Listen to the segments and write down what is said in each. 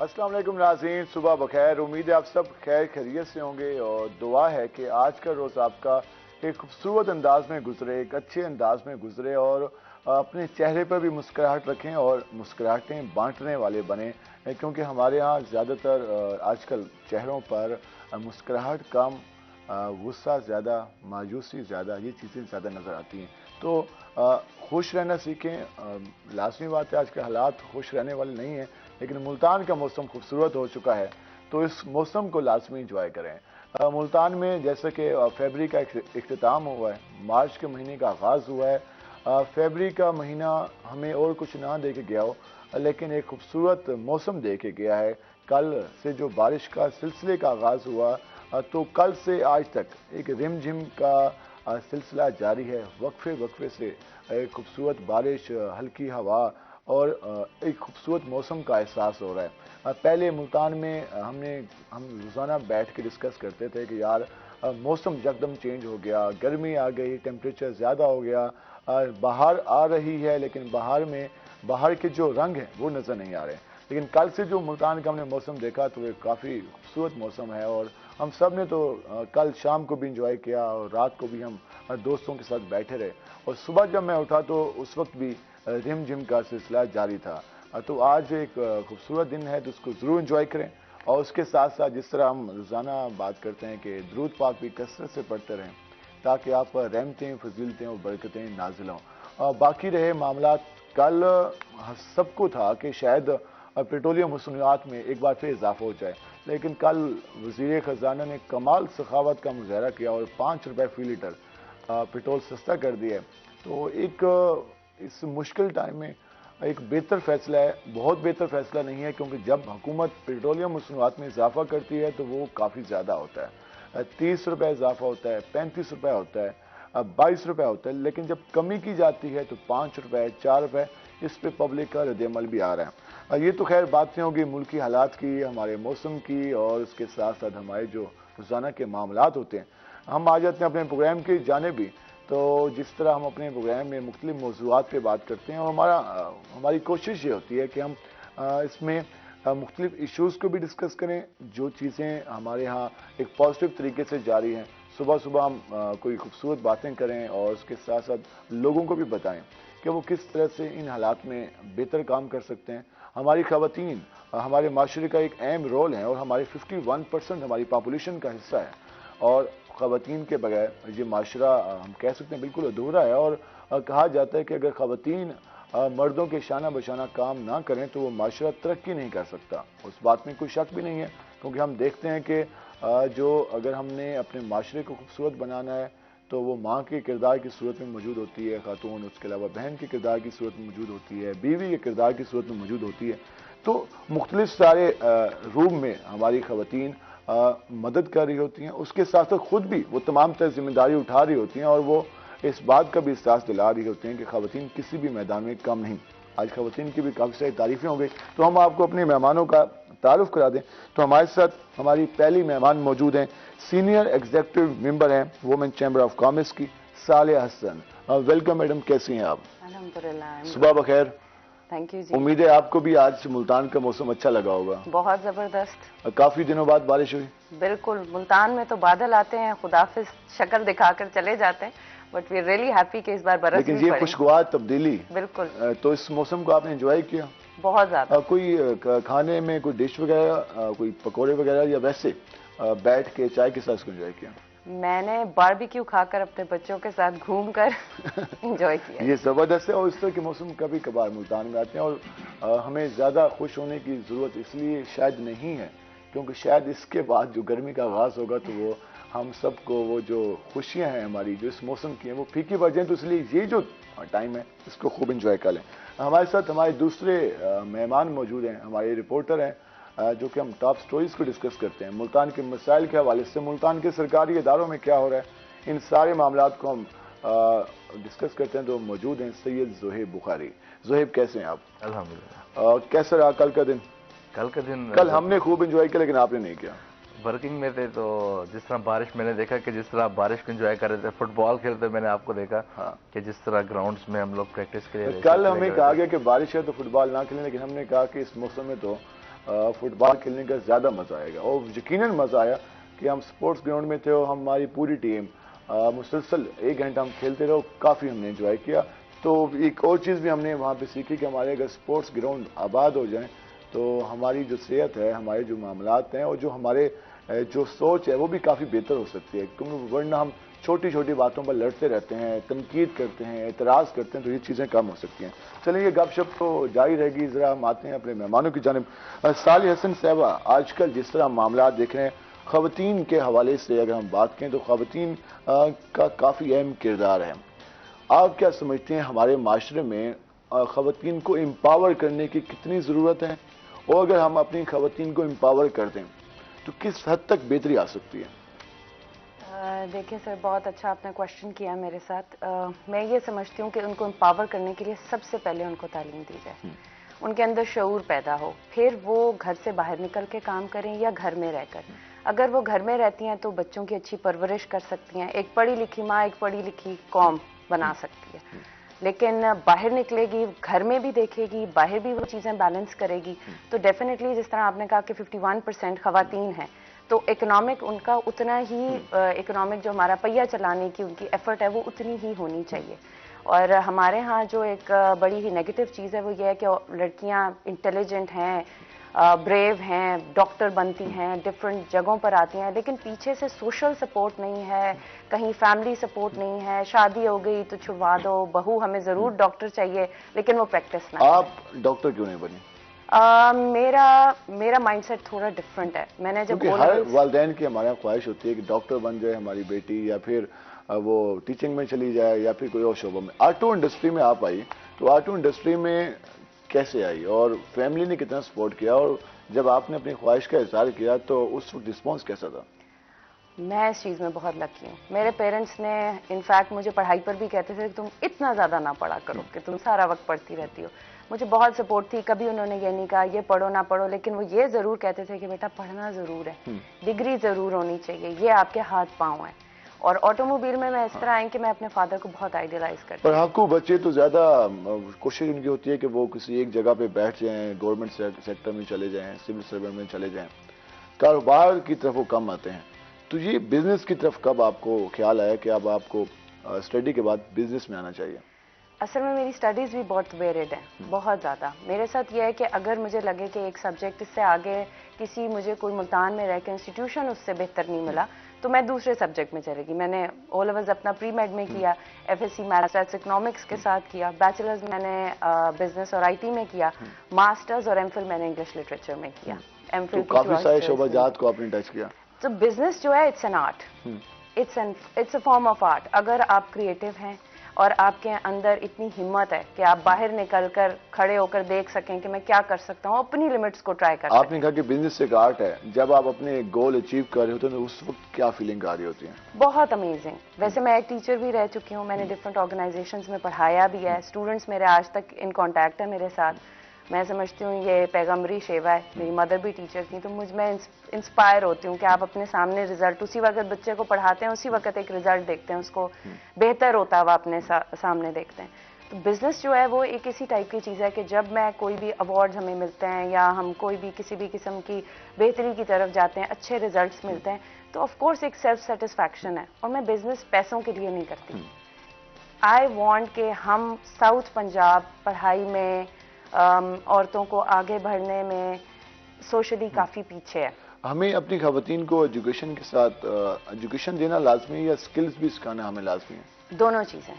अस्सलाम वालेकुम नाज़रीन, सुबह बखैर। उम्मीद है आप सब खैर खैरियत से होंगे और दुआ है कि आज का रोज़ आपका एक खूबसूरत अंदाज में गुजरे, एक अच्छे अंदाज में गुजरे और अपने चेहरे पर भी मुस्कुराहट रखें और मुस्कुराहटें बांटने वाले बने, क्योंकि हमारे यहाँ ज़्यादातर आजकल चेहरों पर मुस्कुराहट कम, गुस्सा ज़्यादा, मायूसी ज़्यादा, ये चीज़ें ज़्यादा नज़र आती हैं। तो खुश रहना सीखें। लाजमी बात है, आज के हालात खुश रहने वाले नहीं हैं, लेकिन मुल्तान का मौसम खूबसूरत हो चुका है, तो इस मौसम को लाजमी इंजॉय करें। मुल्तान में जैसे कि फरवरी का इख्तिताम हुआ है, मार्च के महीने का आगाज़ हुआ है। फरवरी का महीना हमें और कुछ ना दे के गया हो, लेकिन एक खूबसूरत मौसम दे के गया है। कल से जो बारिश का सिलसिले का आगाज़ हुआ, तो कल से आज तक एक रिमझिम का सिलसिला जारी है। वक्फे वक्फे से एक खूबसूरत बारिश, हल्की हवा और एक खूबसूरत मौसम का एहसास हो रहा है। पहले मुल्तान में हम रोज़ाना बैठ के डिस्कस करते थे कि यार मौसम यकदम चेंज हो गया, गर्मी आ गई, टेम्परेचर ज़्यादा हो गया, बाहर आ रही है, लेकिन बाहर के जो रंग हैं वो नज़र नहीं आ रहे। लेकिन कल से जो मुल्तान का हमने मौसम देखा तो ये काफ़ी खूबसूरत मौसम है और हम सब ने तो कल शाम को भी इंजॉय किया और रात को भी हम दोस्तों के साथ बैठे रहे और सुबह जब मैं उठा तो उस वक्त भी रिमझिम का सिलसिला जारी था। तो आज एक खूबसूरत दिन है, तो उसको ज़रूर इंजॉय करें और उसके साथ साथ जिस तरह हम रोज़ाना बात करते हैं कि दुरूद पाक भी कसरत से पढ़ते रहें ताकि आप पर रहमतें, फजीलतें और बरकतें नाजिल हों। बाकी रहे मामला, कल सबको था कि शायद पेट्रोलियम मसनूआत में एक बार फिर इजाफा हो जाए, लेकिन कल वज़ीर ख़जाना ने कमाल सखावत का मुजाहरा किया और 5 रुपये फ़ी लीटर पेट्रोल सस्ता कर दिया है। तो एक इस मुश्किल टाइम में एक बेहतर फैसला है, बहुत बेहतर फैसला नहीं है, क्योंकि जब हुकूमत पेट्रोलियम मसनूआत में इजाफा करती है तो वो काफ़ी ज़्यादा होता है। 30 रुपये इजाफा होता है, 35 रुपये होता है, 22 रुपये होता है, लेकिन जब कमी की जाती है तो 5 रुपये, 4 रुपये, इस पे पब्लिक का रद्द-ए-अमल भी आ रहा है। ये तो खैर बातें होगी मुल्की हालात की, हमारे मौसम की और उसके साथ साथ हमारे जो रोज़ाना के मामलात होते हैं। हम आ जाते हैं अपने प्रोग्राम की जानिब भी। तो जिस तरह हम अपने प्रोग्राम में मुख्तलिफ मौज़ूआत पे बात करते हैं और हमारी कोशिश ये होती है कि हम इसमें मुख्तलिफ इशूज़ को भी डिस्कस करें, जो चीज़ें हमारे यहाँ एक पॉजिटिव तरीके से जारी हैं। सुबह सुबह हम कोई खूबसूरत बातें करें और उसके साथ साथ लोगों को भी बताएं कि वो किस तरह से इन हालात में बेहतर काम कर सकते हैं। हमारी ख़वातीन हमारे माशरे का एक अहम रोल है और हमारे 51% हमारी पॉपुलेशन का हिस्सा है और ख़वातीन के बगैर ये माशरा हम कह सकते हैं बिल्कुल अधूरा है। और कहा जाता है कि अगर ख़वातीन मर्दों के शाना बशाना काम ना करें तो वो माशरा तरक्की नहीं कर सकता। उस बात में कोई शक भी नहीं है, क्योंकि हम देखते हैं कि जो अगर हमने अपने माशरे को खूबसूरत बनाना है तो वो माँ के किरदार की सूरत में मौजूद होती है खातून, उसके अलावा बहन के किरदार की सूरत में मौजूद होती है, बीवी के किरदार की सूरत में मौजूद होती है। तो मुख्तलिफ सारे रूम में हमारी ख़वातीन मदद कर रही होती हैं, उसके साथ साथ खुद भी वो तमाम तरह जिम्मेदारी उठा रही होती हैं और वो इस बात का भी एहसास दिला रही होती हैं कि ख़वातीन किसी भी मैदान में कम नहीं। आज ख़वातीन की भी काफ़ी सारी तारीफ़ें हो गई, तो हम आपको अपने मेहमानों का तारुफ करा दें। तो हमारे साथ हमारी पहली मेहमान मौजूद हैं, सीनियर एग्जीक्यूटिव मेंबर हैं वुमेन चैम्बर ऑफ कॉमर्स की, सालिया हसन। वेलकम मैडम, कैसी हैं आप? अल्हम्दुलिल्लाह। सुबह बखैर। थैंक यू जी। उम्मीद है आपको भी आज मुल्तान का मौसम अच्छा लगा होगा। बहुत जबरदस्त। काफी दिनों बाद बारिश हुई। बिल्कुल, मुल्तान में तो बादल आते हैं, खुदाफिज शक्ल दिखाकर चले जाते हैं, बट वी रियली हैप्पी कि इस बार बरस भी लेकिन ये खुशगवार तब्दीली। बिल्कुल। तो इस मौसम को आपने एंजॉय किया? बहुत ज्यादा। कोई खाने में कोई डिश वगैरह, कोई पकौड़े वगैरह, या वैसे बैठ के चाय के साथ इसको एंजॉय किया? मैंने बारबेक्यू खाकर अपने बच्चों के साथ घूमकर एंजॉय किया। ये जबरदस्त है और इस तरह के मौसम कभी कभार मुल्तान में आते हैं और हमें ज्यादा खुश होने की जरूरत इसलिए शायद नहीं है, क्योंकि शायद इसके बाद जो गर्मी का आगाज होगा तो वो हम सबको वो जो खुशियां हैं हमारी जो इस मौसम की हैं वो फीकी पड़ जाएं। तो इसलिए ये जो टाइम है इसको खूब इंजॉय कर लें। हमारे साथ हमारे दूसरे मेहमान मौजूद हैं, हमारे रिपोर्टर हैं, जो कि हम टॉप स्टोरीज को डिस्कस करते हैं मुल्तान के मसाइल के हवाले से, मुल्तान के सरकारी इदारों में क्या हो रहा है, इन सारे मामलात को हम डिस्कस करते हैं। तो मौजूद हैं सैयद ज़ोहेब बुखारी। ज़ोहेब, कैसे हैं आप? अल्हम्दुलिल्लाह। कैसा रहा कल का दिन? कल हमने खूब एंजॉय किया, लेकिन आपने नहीं किया। वर्किंग में थे तो जिस तरह बारिश मैंने देखा कि जिस तरह बारिश को एंजॉय कर रहे थे, फुटबॉल खेलते मैंने आपको देखा। हाँ। कि जिस तरह ग्राउंड्स में हम लोग प्रैक्टिस के लिए कल हमें कहा गया कि बारिश है तो फुटबॉल ना खेलें, लेकिन हमने कहा कि इस मौसम में तो फुटबॉल खेलने का ज़्यादा मज़ा आएगा। और यकीनन मज़ा आया कि हम स्पोर्ट्स ग्राउंड में थे और हमारी पूरी टीम मुसलसल 1 घंटा हम खेलते रहो, काफ़ी हमने एंजॉय किया। तो एक और चीज़ भी हमने वहाँ पे सीखी कि हमारे अगर स्पोर्ट्स ग्राउंड आबाद हो जाएं तो हमारी जो सेहत है, हमारे जो मामलात हैं और जो हमारे जो सोच है वो भी काफ़ी बेहतर हो सकती है। क्योंकि वरना हम छोटी छोटी बातों पर लड़ते रहते हैं, तनकीद करते हैं, एतराज़ करते हैं, तो ये चीज़ें कम हो सकती हैं। चलिए ये गपशप तो जारी रहेगी। ज़रा हम आते हैं अपने मेहमानों की जानिब। सालिह हसन साहबा, आजकल जिस तरह मामला देख रहे हैं ख़वातीन के हवाले से अगर हम बात करें तो ख़वातीन का काफ़ी अहम किरदार है। आप क्या समझते हैं हमारे माशरे में ख़वातीन को एम्पावर करने की कितनी ज़रूरत है, और अगर हम अपनी ख़वातीन को एम्पावर कर दें तो किस हद तक बेहतरी आ सकती है? देखिए सर, बहुत अच्छा आपने क्वेश्चन किया मेरे साथ। मैं ये समझती हूँ कि उनको एम्पावर करने के लिए सबसे पहले उनको तालीम दी जाए, उनके अंदर शऊर पैदा हो, फिर वो घर से बाहर निकल के काम करें या घर में रहकर। अगर वो घर में रहती हैं तो बच्चों की अच्छी परवरिश कर सकती हैं। एक पढ़ी लिखी माँ एक पढ़ी लिखी कौम बना सकती है, लेकिन बाहर निकलेगी, घर में भी देखेगी, बाहर भी वो चीज़ें बैलेंस करेगी, तो डेफिनेटली जिस तरह आपने कहा कि 51% ख़वातीन हैं, तो इकोनॉमिक उनका उतना ही इकोनॉमिक जो हमारा पहिया चलाने की उनकी एफर्ट है वो उतनी ही होनी चाहिए। और हमारे यहाँ जो एक बड़ी ही नेगेटिव चीज़ है वो ये है कि लड़कियाँ इंटेलिजेंट हैं, ब्रेव हैं, डॉक्टर बनती हैं, डिफरेंट जगहों पर आती हैं, लेकिन पीछे से सोशल सपोर्ट नहीं है, कहीं फैमिली सपोर्ट नहीं है। शादी हो गई तो छुड़वा दो, बहू हमें ज़रूर डॉक्टर चाहिए, लेकिन वो प्रैक्टिस ना। आप डॉक्टर क्यों नहीं बनी? मेरा माइंडसेट थोड़ा डिफरेंट है। मैंने जब हर वालिदैन की हमारे ख्वाहिश होती है कि डॉक्टर बन जाए हमारी बेटी, या फिर वो टीचिंग में चली जाए, या फिर कोई और शोबा में। ऑटो इंडस्ट्री में आप आई, तो ऑटो इंडस्ट्री में कैसे आई और फैमिली ने कितना सपोर्ट किया, और जब आपने अपनी ख्वाहिश का इजहार किया तो उस वक्त रिस्पॉन्स कैसा था? मैं इस चीज़ में बहुत लकी हूँ। मेरे पेरेंट्स ने इनफैक्ट मुझे पढ़ाई पर भी कहते थे कि तुम इतना ज़्यादा ना पढ़ा करो कि तुम सारा वक्त पढ़ती रहती हो। मुझे बहुत सपोर्ट थी, कभी उन्होंने ये नहीं कहा ये पढ़ो ना पढ़ो, लेकिन वो ये ज़रूर कहते थे कि बेटा पढ़ना ज़रूर है, डिग्री ज़रूर होनी चाहिए, ये आपके हाथ पाँव है। और ऑटोमोबाइल में मैं इस तरह आई कि मैं अपने फादर को बहुत आइडियलाइज करती हूँ। पर आपको बच्चे तो ज़्यादा कोशिश उनकी होती है कि वो किसी एक जगह पे बैठ जाएं, गवर्नमेंट सेक्टर में चले जाएं, सिविल सर्वेंट में चले जाएं, कारोबार की तरफ वो कम आते हैं। तो ये बिजनेस की तरफ कब आपको ख्याल आया कि अब आपको स्टडी के बाद बिजनेस में आना चाहिए? असल में मेरी स्टडीज़ भी बहुत वेरिड है, बहुत ज़्यादा। मेरे साथ ये है कि अगर मुझे लगे कि एक सब्जेक्ट इससे आगे किसी मुझे कोई मुल्तान में रह के इंस्टीट्यूशन उससे बेहतर नहीं मिला तो मैं दूसरे सब्जेक्ट में चलेगी। मैंने ओ लेवल्स अपना प्री मेड में किया, FSc मैथ्स इकोनॉमिक्स के साथ किया, बैचलर्स मैंने बिजनेस और IT में किया, मास्टर्स और MPhil मैंने इंग्लिश लिटरेचर में किया। तो काफी सारे शोबाजात को आपने टच किया। तो बिजनेस जो है it's an art, it's a form of art. अगर आप क्रिएटिव हैं और आपके अंदर इतनी हिम्मत है कि आप बाहर निकलकर खड़े होकर देख सकें कि मैं क्या कर सकता हूँ, अपनी लिमिट्स को ट्राई कर सकते हैं। आपने कहा कि बिजनेस एक आर्ट है, जब आप अपने गोल अचीव कर रहे होते हैं तो उस वक्त क्या फीलिंग आ रही होती है? बहुत अमेजिंग। वैसे मैं एक टीचर भी रह चुकी हूँ, मैंने डिफरेंट ऑर्गेनाइजेशंस में पढ़ाया भी है, स्टूडेंट्स मेरे आज तक इन कांटेक्ट है मेरे साथ। मैं समझती हूँ ये पैगम्बरी सेवा है। मेरी मदर भी टीचर थी, तो मैं इंस्पायर होती हूँ कि आप अपने सामने रिजल्ट उसी वक्त बच्चे को पढ़ाते हैं, उसी वक्त एक रिजल्ट देखते हैं, उसको बेहतर होता हुआ अपने सामने देखते हैं। तो बिजनेस जो है वो एक इसी टाइप की चीज़ है कि जब मैं कोई भी अवार्ड हमें मिलते हैं या हम कोई भी किसी भी किस्म की बेहतरी की तरफ जाते हैं, अच्छे रिजल्ट्स मिलते हैं, तो ऑफ कोर्स एक सेल्फ सेटिस्फैक्शन है। और मैं बिजनेस पैसों के लिए नहीं करती। आई वॉन्ट कि हम साउथ पंजाब पढ़ाई में औरतों को आगे बढ़ने में सोशली काफ़ी पीछे है। हमें अपनी ख़वातीन को एजुकेशन के साथ एजुकेशन देना लाजमी है या स्किल्स भी सिखाना हमें लाजमी है? दोनों चीज़ें।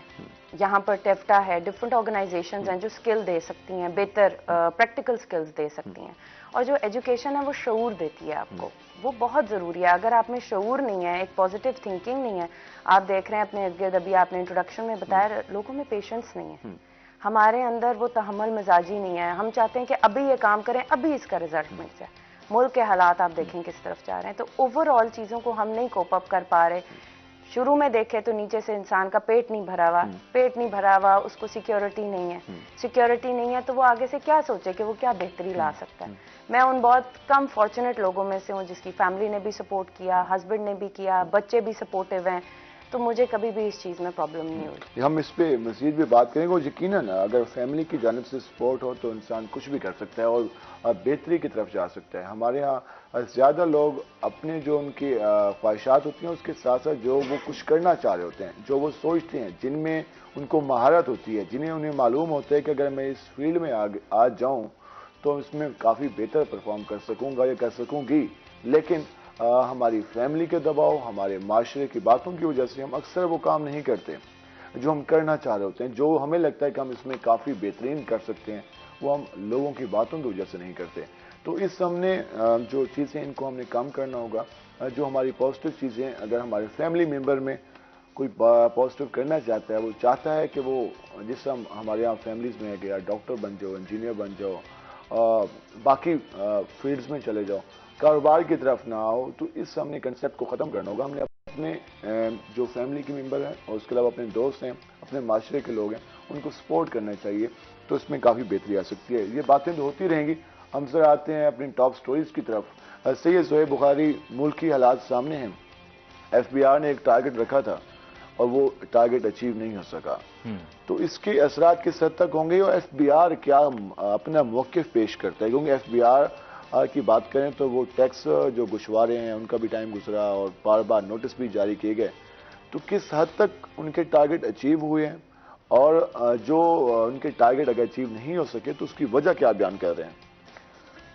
यहाँ पर टेफ्टा है, डिफरेंट ऑर्गेनाइजेशंस हैं जो स्किल दे सकती हैं, बेहतर प्रैक्टिकल स्किल्स दे सकती हैं। और जो एजुकेशन है वो शऊर देती है आपको, वो बहुत ज़रूरी है। अगर आप में शऊर नहीं है, एक पॉजिटिव थिंकिंग नहीं है, आप देख रहे हैं अपने इर्द गिर्द, अभी आपने इंट्रोडक्शन में बताया, लोगों में पेशेंस नहीं है, हमारे अंदर वो तहम्मुल मिजाजी नहीं है। हम चाहते हैं कि अभी ये काम करें, अभी इसका रिजल्ट मिल जाए। मुल्क के हालात आप देखें किस तरफ जा रहे हैं, तो ओवरऑल चीज़ों को हम नहीं कोप अप कर पा रहे। शुरू में देखें तो नीचे से इंसान का पेट नहीं भरा हुआ, उसको सिक्योरिटी नहीं है। सिक्योरिटी नहीं है तो वो आगे से क्या सोचे कि वो क्या बेहतरी ला सकता है। मैं उन बहुत कम फॉर्चुनेट लोगों में से हूँ जिसकी फैमिली ने भी सपोर्ट किया, हस्बैंड ने भी किया, बच्चे भी सपोर्टिव हैं। तो मुझे कभी भी इस चीज़ में प्रॉब्लम नहीं हुई। हम इस पे मज़ीद भी बात करेंगे और यकीनन अगर फैमिली की जानिब से सपोर्ट हो तो इंसान कुछ भी कर सकता है और बेहतरी की तरफ जा सकता है। हमारे यहाँ ज़्यादा लोग अपने जो उनकी ख्वाहिशात होती हैं उसके साथ साथ जो वो कुछ करना चाह रहे होते हैं, जो वो सोचते हैं, जिनमें उनको महारत होती है, जिन्हें उन्हें मालूम होता है कि अगर मैं इस फील्ड में आ जाऊँ तो इसमें काफ़ी बेहतर परफॉर्म कर सकूँगा या कर सकूँगी, लेकिन हमारी फैमिली के दबाव, हमारे माशरे की बातों की वजह से हम अक्सर वो काम नहीं करते जो हम करना चाह रहे होते हैं। जो हमें लगता है कि हम इसमें काफ़ी बेहतरीन कर सकते हैं, वो हम लोगों की बातों की वजह से नहीं करते। तो इस हमने जो चीज़ें इनको हमने कम करना होगा। जो हमारी पॉजिटिव चीज़ें, अगर हमारे फैमिली मेम्बर में कोई पॉजिटिव करना चाहता है, वो चाहता है कि वो जिस हमारे यहाँ फैमिलीज़ में है कि यार डॉक्टर बन जाओ, इंजीनियर बन जाओ, बाकी फील्ड्स में चले जाओ, कारोबार की तरफ ना आओ, तो इस हमने कंसेप्ट को ख़त्म करना होगा। हमने अपने जो फैमिली के मेंबर हैं और उसके अलावा अपने दोस्त हैं, अपने माशरे के लोग हैं, उनको सपोर्ट करना चाहिए, तो इसमें काफ़ी बेहतरी आ सकती है। ये बातें तो होती रहेंगी। हम सर आते हैं अपनी टॉप स्टोरीज की तरफ। सैयद ज़ोहेब बुखारी, मुल्क की हालात सामने हैं। FBI ने एक टारगेट रखा था और वो टारगेट अचीव नहीं हो सका, तो इसके असरात किस हद तक होंगे और FBI क्या अपना मौक़िफ़ पेश करता है? क्योंकि FBI की बात करें तो वो टैक्स जो घुसवारे हैं उनका भी टाइम गुजरा और बार बार नोटिस भी जारी किए गए, तो किस हद तक उनके टारगेट अचीव हुए हैं और जो उनके टारगेट अगर अचीव नहीं हो सके तो उसकी वजह क्या बयान कर रहे हैं?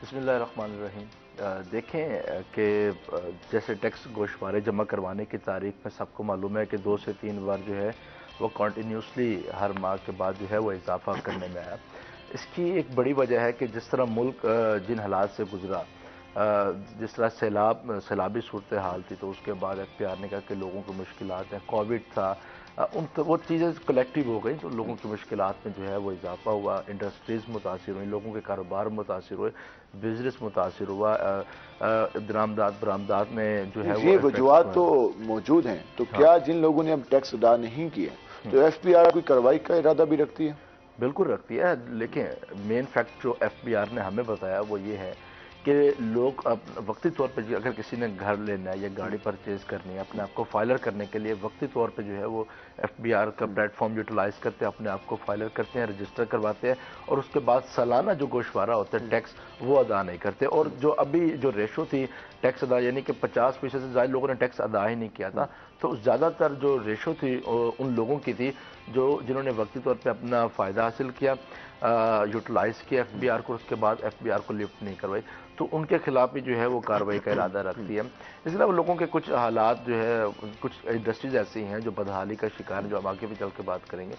बिस्मिल्लाहिर्रहमानिर्रहीम। देखें कि जैसे टैक्स गोशवारे जमा करवाने की तारीख में सबको मालूम है कि 2 से 3 बार जो है वो कंटिन्यूसली हर माह के बाद जो है वो इजाफा करने में आया। इसकी एक बड़ी वजह है कि जिस तरह मुल्क जिन हालात से गुजरा, जिस तरह सैलाबी सूरत हाल थी, तो उसके बाद FBI ने कहा कि लोगों की मुश्किलात हैं, कोविड था, वो चीज़ें कलेक्टिव हो गई, तो लोगों की मुश्किलात में जो है वो इजाफा हुआ, इंडस्ट्रीज़ मुतासिर हुई, लोगों के कारोबार मुतासिर हुए, बिजनेस मुतासिर हुआ, बरामदात में जो है ये वजूहत तो मौजूद हैं। तो क्या जिन लोगों ने अब टैक्स अदा नहीं किए तो FBI कोई कार्रवाई का इरादा भी रखती है? बिल्कुल रखती है, लेकिन मेन फैक्ट जो FBI ने हमें बताया वो ये है कि लोग अब वक्ती तौर पे, अगर किसी ने घर लेना है या गाड़ी परचेज करनी है, अपने आप को फाइलर करने के लिए वक्ती तौर पे जो है वो FBI का प्लेटफॉर्म यूटिलाइज करते हैं, अपने आप को फाइलर करते हैं, रजिस्टर करवाते हैं, और उसके बाद सालाना जो गोशवारा होता है टैक्स, वो अदा नहीं करते। और जो अभी जो रेशो थी टैक्स अदा, यानी कि 50% से ज़्यादा लोगों ने टैक्स अदा ही नहीं किया था, तो ज़्यादातर जो रेशो थी उन लोगों की थी जिन्होंने वक्ती तौर पे अपना फ़ायदा हासिल किया, यूटिलाइज़ किया FBI को, उसके बाद FBI को लिफ्ट नहीं करवाई, तो उनके खिलाफ भी जो है वो कार्रवाई का इरादा रखती है। इसके अलावा लोगों के कुछ हालात जो है, कुछ इंडस्ट्रीज ऐसी हैं जो बदहाली का शिकार हैं, जो हम आगे भी चल के बात करेंगे,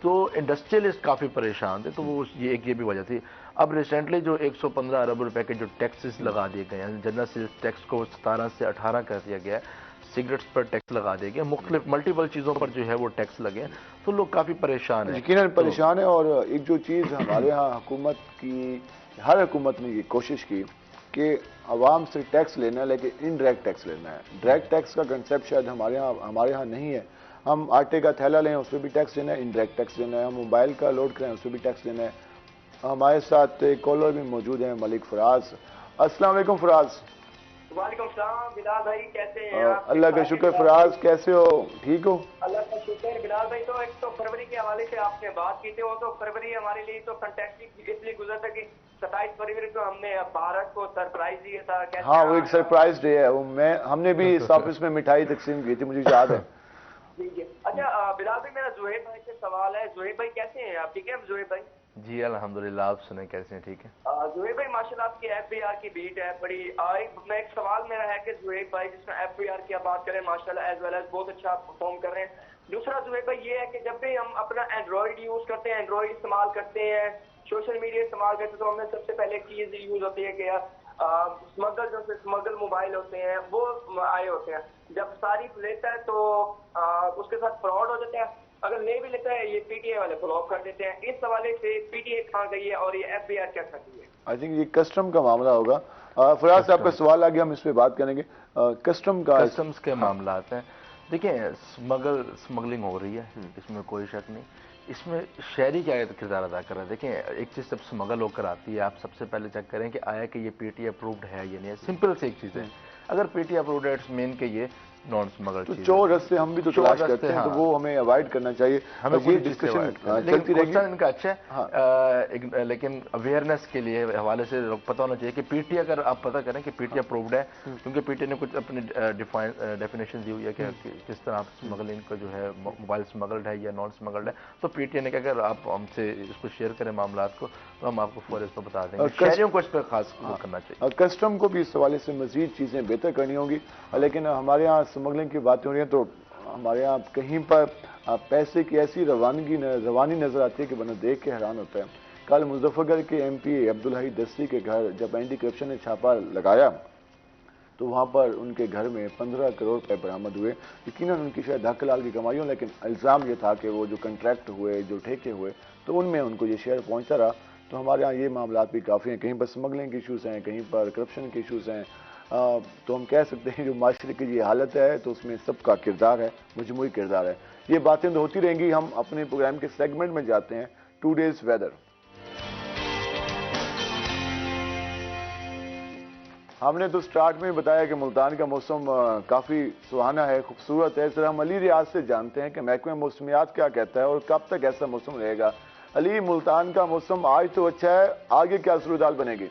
तो इंडस्ट्रियलिस्ट काफ़ी परेशान थे, तो वो ये भी वजह थी। अब रिसेंटली जो 115 अरब रुपए के जो टैक्सेस लगा दिए गए हैं, जनरल सेल्स टैक्स को 17 से 18 कर दिया गया है, सिगरेट्स पर टैक्स लगा दिया गया, मुख्तलिफ मल्टीपल चीज़ों पर जो है वो टैक्स लगे, तो लोग काफ़ी परेशान हैं। यकीनन परेशान है। और एक जो चीज़ हमारे यहाँ हुकूमत की, हर हुकूमत ने ये कोशिश की कि आवाम से टैक्स लेना है, लेकिन इनडायरेक्ट टैक्स लेना है। डायरेक्ट टैक्स का कंसेप्ट शायद हमारे यहाँ नहीं है। हम आटे का थैला लें उस पर भी टैक्स देना है, इनडायरेक्ट टैक्स देना है। हम मोबाइल का लोड करें उस पर भी टैक्स देना है। हमारे साथ एक कॉलर भी मौजूद हैं, मलिक फराज। अस्सलाम वालेकुम फराज। वालेकुम सलाम बिलाल भाई, कैसे हैं आप? अल्लाह का शुक्र। फराज कैसे हो, ठीक हो? अल्लाह का शुक्र। बिलाल भाई, तो एक तो फरवरी के हवाले से आपने बात की थी, वो तो फरवरी हमारे लिए तो फैंटास्टिक इसलिए गुजरा था कि 27 फरवरी को हमने भारत को सरप्राइज दिया था। कैसे? हाँ, वो एक सरप्राइज डे है। वो हमने भी इस ऑफिस में मिठाई तकसीम की थी, मुझे याद है। जी। अच्छा बिलाल भाई, मेरा जोहेब भाई से सवाल है। जोहेब भाई कैसे हैं आप? ठीक है जोहेब भाई? जी अल्हम्दुलिल्लाह, आप सुने कैसे हैं? ठीक है जोहेब भाई, माशाल्लाह आपकी FBI की बीट है बड़ी। एक सवाल मेरा है कि जोहेब भाई, जिसमें FBI की आप बात करें, माशाल्लाह एज वेल एज बहुत अच्छा परफॉर्म कर रहे हैं। दूसरा जोहेब भाई ये है कि जब भी हम अपना एंड्रॉइड यूज करते हैं, एंड्रॉइड इस्तेमाल करते हैं, सोशल मीडिया इस्तेमाल करते हैं, तो हमें सबसे पहले एक चीज यूज होती है कि यार स्मगल मोबाइल होते हैं वो आए होते हैं। जब तारीफ लेता है तो उसके साथ फ्रॉड हो जाता है, अगर ले भी लेता है ये PTA वाले ब्लॉक कर देते हैं। इस हवाले से PTA कहाँ गई है और ये FBI क्या कर रही है? आई थिंक ये कस्टम का मामला होगा। फराज साहब का सवाल आगे, हम इस पे बात करेंगे। कस्टम्स के मामला हैं। देखिए, स्मगलिंग हो रही है, इसमें कोई शक नहीं। इसमें शहरी क्या किरदार अदा कर रहा है? देखिए, एक चीज़ जब स्मगल होकर आती है, आप सबसे पहले चेक करें कि आया कि ये PTA अप्रूव्ड है या नहीं है। सिंपल से एक चीज़ है, अगर PTA अप्रूव्ड है, इट्स मीन कि ये नॉन स्मगल्ड तो चीजें। चोर रस्ते हम भी तो चोर तलाश रस्ते, करते हैं, हाँ। तो वो हमें अवॉइड करना चाहिए। हमें ये डिस्कशन चलती रहेगी। इनका अच्छा है, हाँ। लेकिन अवेयरनेस के लिए हवाले से पता होना चाहिए कि पीटी, अगर आप पता करें कि पीटी अप्रूव्ड है, क्योंकि पीटी ने कुछ अपनी डेफिनेशन दी हुई है कि किस तरह आप स्मगलिंग का जो है मोबाइल स्मगल्ड है या नॉन स्मगल्ड है, तो पीटी ने कहा अगर आप हमसे इसको शेयर करें मामला को, तो हम आपको फौरन इस पर बता देंगे। शहरियों को इस पर खास करना चाहिए। कस्टम को भी इस हवाले से मजीद चीजें बेहतर करनी होगी। लेकिन हमारे यहाँ स्मगलिंग की बातें हो रही हैं, तो हमारे यहाँ कहीं पर पैसे की ऐसी रवानी नजर आती है कि बंदा देख के हैरान होता है। कल मुजफ्फरगढ़ के एमपी अब्दुल हई दस्ती के घर जब एंटी करप्शन ने छापा लगाया, तो वहां पर उनके घर में 15 करोड़ रुपए बरामद हुए। यकीनन उनकी शायद हक लाल की कमाई हो, लेकिन इल्जाम ये था कि वो जो कॉन्ट्रैक्ट हुए, जो ठेके हुए, तो उनमें उनको ये शेयर पहुंचता रहा। तो हमारे यहाँ ये मामला भी काफ़ी हैं, कहीं पर स्मगलिंग के इशूज़ हैं, कहीं पर करप्शन के इशूज़ हैं। तो हम कह सकते हैं जो माशरे की ये हालत है, तो उसमें सबका किरदार है, मजमूई किरदार है। ये बातें तो होती रहेंगी। हम अपने प्रोग्राम के सेगमेंट में जाते हैं, टुडेज वेदर। हमने तो स्टार्ट में बताया कि मुल्तान का मौसम काफ़ी सुहाना है, खूबसूरत है। सर हम अली रियाज से जानते हैं कि महकमा मौसमियात क्या कहता है और कब तक ऐसा मौसम रहेगा। अली, मुल्तान का मौसम आज तो अच्छा है, आगे क्या सूरत बनेगी?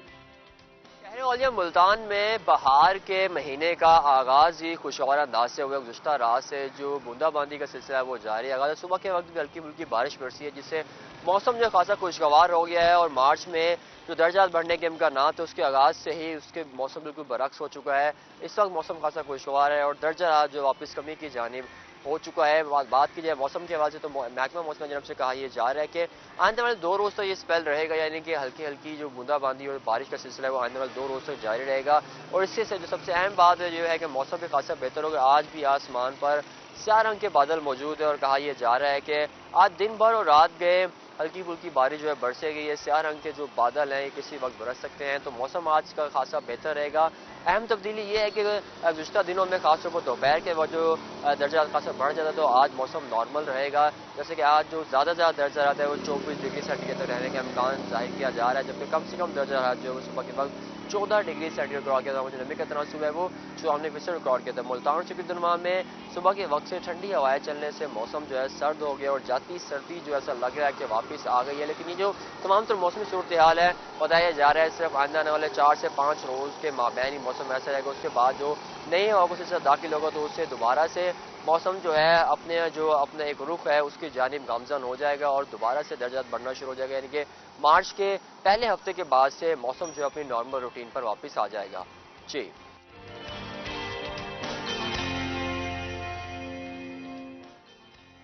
शहर मुल्तान में बहार के महीने का आगाज ही खुशगवार अंदाज से हुआ। गुज़श्ता रात से जो बूंदाबांदी का सिलसिला है वो जारी है। सुबह के वक्त भी हल्की फुल्की बारिश बरसी है, जिससे मौसम जो खासा खुशगवार हो गया है। और मार्च में जो दर्जात बढ़ने के इम्कानात है, उसके आगाज से ही उसके मौसम बिल्कुल बरक्स हो चुका है। इस वक्त मौसम खासा खुशगवार है और दर्जा जो वापस कमी की जानिब हो चुका है। बात की जाए मौसम के हवाले से, तो महकमा मौसम की तरफ से कहा यह जा रहा है कि आने वाले 2 रोज़ तक ये स्पेल रहेगा, यानी कि हल्की हल्की जो बूंदाबांदी और बारिश का सिलसिला है वो आने वाले 2 रोज़ तक जारी रहेगा। और इससे जो सबसे अहम बात है जो है कि मौसम भी खासा बेहतर होगा। आज भी आसमान पर स्याह रंग के बादल मौजूद है और कहा यह जा रहा है कि आज दिन भर और रात गए हल्की फुल्की बारिश जो है बरसेगी। ये स्याह रंग के जो बादल हैं ये किसी वक्त बरस सकते हैं, तो मौसम आज का खासा बेहतर रहेगा। अहम तब्दीली ये है कि गुज़श्ता दिनों में खासतौर पर दोपहर के वक्त जो दर्जा खासा बढ़ जाता है, तो आज मौसम नॉर्मल रहेगा। जैसे कि आज जो ज़्यादा दर्जा रहता है वो 24 डिग्री सेंटीग्रेड तक रहने का इम्कान जाहिर किया जा रहा है, जबकि कम से कम दर्जा जो है सुबह के वक्त 14 डिग्री सेंटीग्रेड रिकॉर्ड किया था। मुझे नमी का तनासुब है वो 54% रिकॉर्ड किया था। मुल्तान शकीदुलमा में सुबह के वक्त से ठंडी हवाएं चलने से मौसम जो है सर्द हो गया और जाती सर्दी जो ऐसा लग रहा है कि वापस आ गई है। लेकिन ये जो तमाम तर मौसमी सूरत हाल है बताया जा रहा है सिर्फ आने वाले 4 से 5 रोज़ के माबैन ही मौसम ऐसा रहेगा। उसके बाद जो नए हवा से दाखिल होगा तो उससे दोबारा से मौसम जो है अपने एक रुख है उसकी जानिब गामजन हो जाएगा और दोबारा से दर्जा बढ़ना शुरू हो जाएगा। यानी कि मार्च के पहले हफ्ते के बाद से मौसम जो है अपनी नॉर्मल रूटीन पर वापस आ जाएगा। जी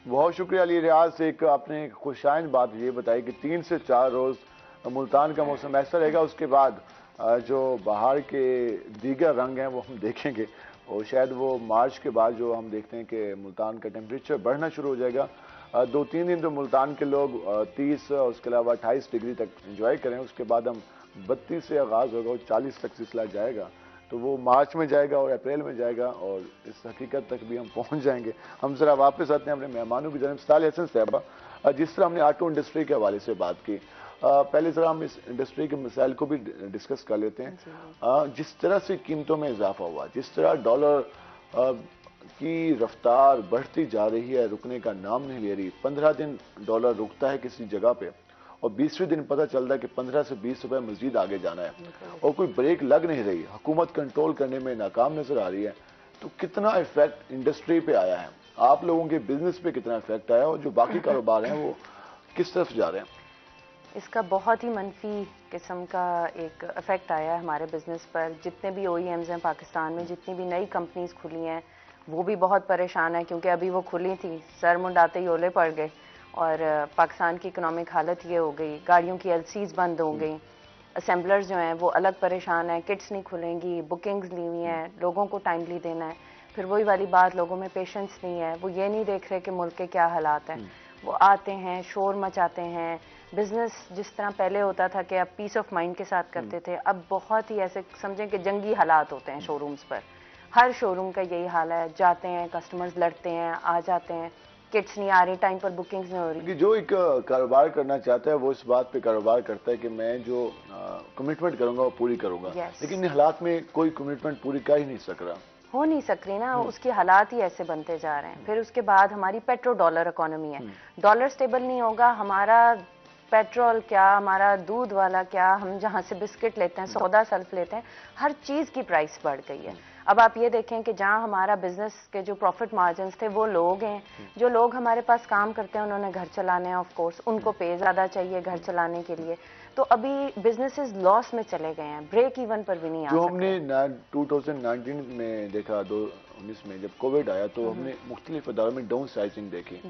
बहुत शुक्रिया अली रियाज। एक आपने खुशाइन बात ये बताई कि 3 से 4 रोज मुल्तान का मौसम ऐसा रहेगा, उसके बाद जो बाहर के दीगर रंग हैं वो हम देखेंगे और शायद वो मार्च के बाद जो हम देखते हैं कि मुल्तान का टेम्परेचर बढ़ना शुरू हो जाएगा। 2-3 दिन तो मुल्तान के लोग 30 उसके अलावा 28 डिग्री तक एंजॉय करें, उसके बाद हम 32 से आगाज़ होगा और 40 तक सिलसिला जाएगा। तो वो मार्च में जाएगा और अप्रैल में जाएगा और इस हकीकत तक भी हम पहुंच जाएंगे। हम जरा वापस आते हैं अपने मेहमानों की जानब। साले हसन साहबा, जिस तरह हमने ऑटो इंडस्ट्री के हवाले से बात की, पहले जरा हम इस इंडस्ट्री के मसाइल को भी डिस्कस कर लेते हैं। जिस तरह से कीमतों में इजाफा हुआ, जिस तरह डॉलर की रफ्तार बढ़ती जा रही है, रुकने का नाम नहीं ले रही। 15 दिन डॉलर रुकता है किसी जगह पे और 20वें दिन पता चलता है कि 15 से 20 रुपए मजीद आगे जाना है और कोई ब्रेक लग नहीं रही। हुकूमत कंट्रोल करने में नाकाम नजर आ रही है। तो कितना इफेक्ट इंडस्ट्री पे आया है, आप लोगों के बिजनेस पे कितना इफेक्ट आया और जो बाकी कारोबार हैं वो किस तरफ जा रहे हैं? इसका बहुत ही मनफी किस्म का एक इफेक्ट आया है हमारे बिजनेस पर। जितने भी OEMs हैं पाकिस्तान में, जितनी भी नई कंपनीज खुली हैं, वो भी बहुत परेशान है क्योंकि अभी वो खुली थी, सर मुंडाते ही ओले पड़ गए और पाकिस्तान की इकोनॉमिक हालत ये हो गई। गाड़ियों की LCs बंद हो गई, असेंबलर्स जो हैं वो अलग परेशान हैं, किट्स नहीं खुलेंगी, बुकिंग्स ली हुई हैं, लोगों को टाइमली देना है। फिर वही वाली बात, लोगों में पेशेंस नहीं है, वो ये नहीं देख रहे कि मुल्क के क्या हालात हैं। वो आते हैं, शोर मचाते हैं। बिजनेस जिस तरह पहले होता था कि आप पीस ऑफ माइंड के साथ करते थे, अब बहुत ही ऐसे समझें कि जंगी हालात होते हैं शोरूम्स पर। हर शोरूम का यही हाल है, जाते हैं कस्टमर्स, लड़ते हैं, आ जाते हैं, किट्स नहीं आ रही, टाइम पर बुकिंग्स नहीं हो रही। जो एक कारोबार करना चाहता है वो इस बात पे कारोबार करता है कि मैं जो कमिटमेंट करूंगा वो पूरी करूंगा। लेकिन इन हालात में कोई कमिटमेंट पूरी कर ही नहीं सक रहा। हो नहीं सक रही ना, उसकी हालात ही ऐसे बनते जा रहे हैं। फिर उसके बाद हमारी पेट्रो डॉलर इकोनॉमी है, डॉलर स्टेबल नहीं होगा, हमारा पेट्रोल क्या, हमारा दूध वाला क्या, हम जहाँ से बिस्किट लेते हैं, सौदा सल्फ लेते हैं, हर चीज़ की प्राइस बढ़ गई है। अब आप ये देखें कि जहाँ हमारा बिजनेस के जो प्रॉफिट मार्जिन थे वो लोग हैं, जो लोग हमारे पास काम करते हैं उन्होंने घर चलाने हैं, ऑफ कोर्स उनको पे ज़्यादा चाहिए घर चलाने के लिए, तो अभी बिजनेसेस लॉस में चले गए हैं, ब्रेक इवन पर भी नहीं आ जो सकते। हमने 2019 में देखा, 2019 में जब कोविड आया तो हमने मुख्तलिफ अदारों में डाउन साइजिंग देखी,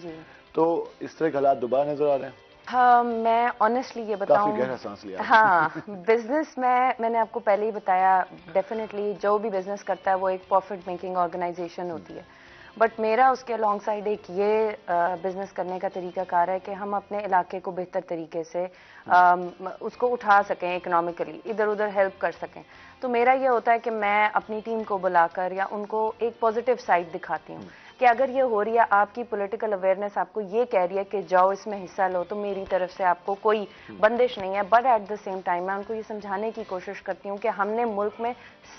तो इस तरह के हालात दोबारा नजर आ रहे हैं। हाँ, मैं ऑनेस्टली ये काफी बताऊं, गहरा सांस लिया। हाँ, बिजनेस में मैंने आपको पहले ही बताया, डेफिनेटली जो भी बिजनेस करता है वो एक प्रॉफिट मेकिंग ऑर्गेनाइजेशन होती है, बट मेरा उसके अलॉन्ग साइड एक ये बिजनेस करने का तरीकाकार है कि हम अपने इलाके को बेहतर तरीके से उसको उठा सकें, इकोनॉमिकली इधर उधर हेल्प कर सकें। तो मेरा ये होता है कि मैं अपनी टीम को बुलाकर या उनको एक पॉजिटिव साइड दिखाती हूँ कि अगर ये हो रही है, आपकी पॉलिटिकल अवेयरनेस आपको ये कह रही है कि जाओ इसमें हिस्सा लो, तो मेरी तरफ से आपको कोई बंदिश नहीं है, but at the same time मैं उनको ये समझाने की कोशिश करती हूँ कि हमने मुल्क में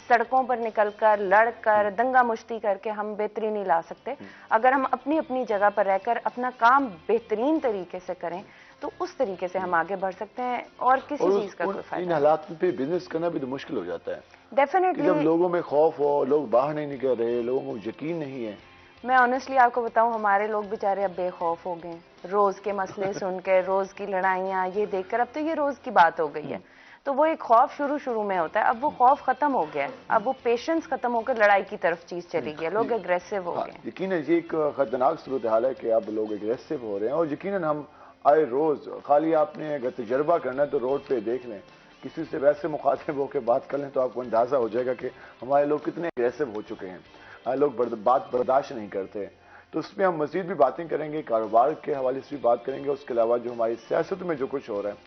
सड़कों पर निकलकर लड़कर दंगा मुश्ती करके हम बेहतरी नहीं ला सकते। अगर हम अपनी अपनी जगह पर रहकर अपना काम बेहतरीन तरीके से करें तो उस तरीके से हम आगे बढ़ सकते हैं और किसी चीज का कोई इन फायदा हालात पे बिजनेस करना भी तो मुश्किल हो जाता है कि डेफिनेटली। जब लोगों में खौफ हो, लोग बाहर नहीं निकल रहे, लोगों को यकीन नहीं है। मैं ऑनेस्टली आपको बताऊं, हमारे लोग बेचारे अब बेखौफ हो गए, रोज के मसले सुन के, रोज की लड़ाइयाँ ये देखकर, अब तो ये रोज की बात हो गई है। तो वो एक खौफ शुरू में होता है, अब वो खौफ खत्म हो गया है, अब वो पेशेंस खत्म होकर लड़ाई की तरफ चीज चली गई है, लोग एग्रेसिव हो गए। यकीनन ये एक खतरनाक सूरत हाल है कि अब लोग एग्रेसिव हो रहे हैं, और यकीनन हम आए रोज, खाली आपने अगर तजर्बा करना है तो रोड पे देख लें, किसी से वैसे मुखातिब होकर बात कर लें तो आपको अंदाजा हो जाएगा कि हमारे लोग कितने एग्रेसिव हो चुके हैं। लोग बात बर्दाश्त नहीं करते। तो उसमें हम मजीद भी बातें करेंगे, कारोबार के हवाले से भी बात करेंगे, उसके अलावा जो हमारी सियासत में जो कुछ हो रहा है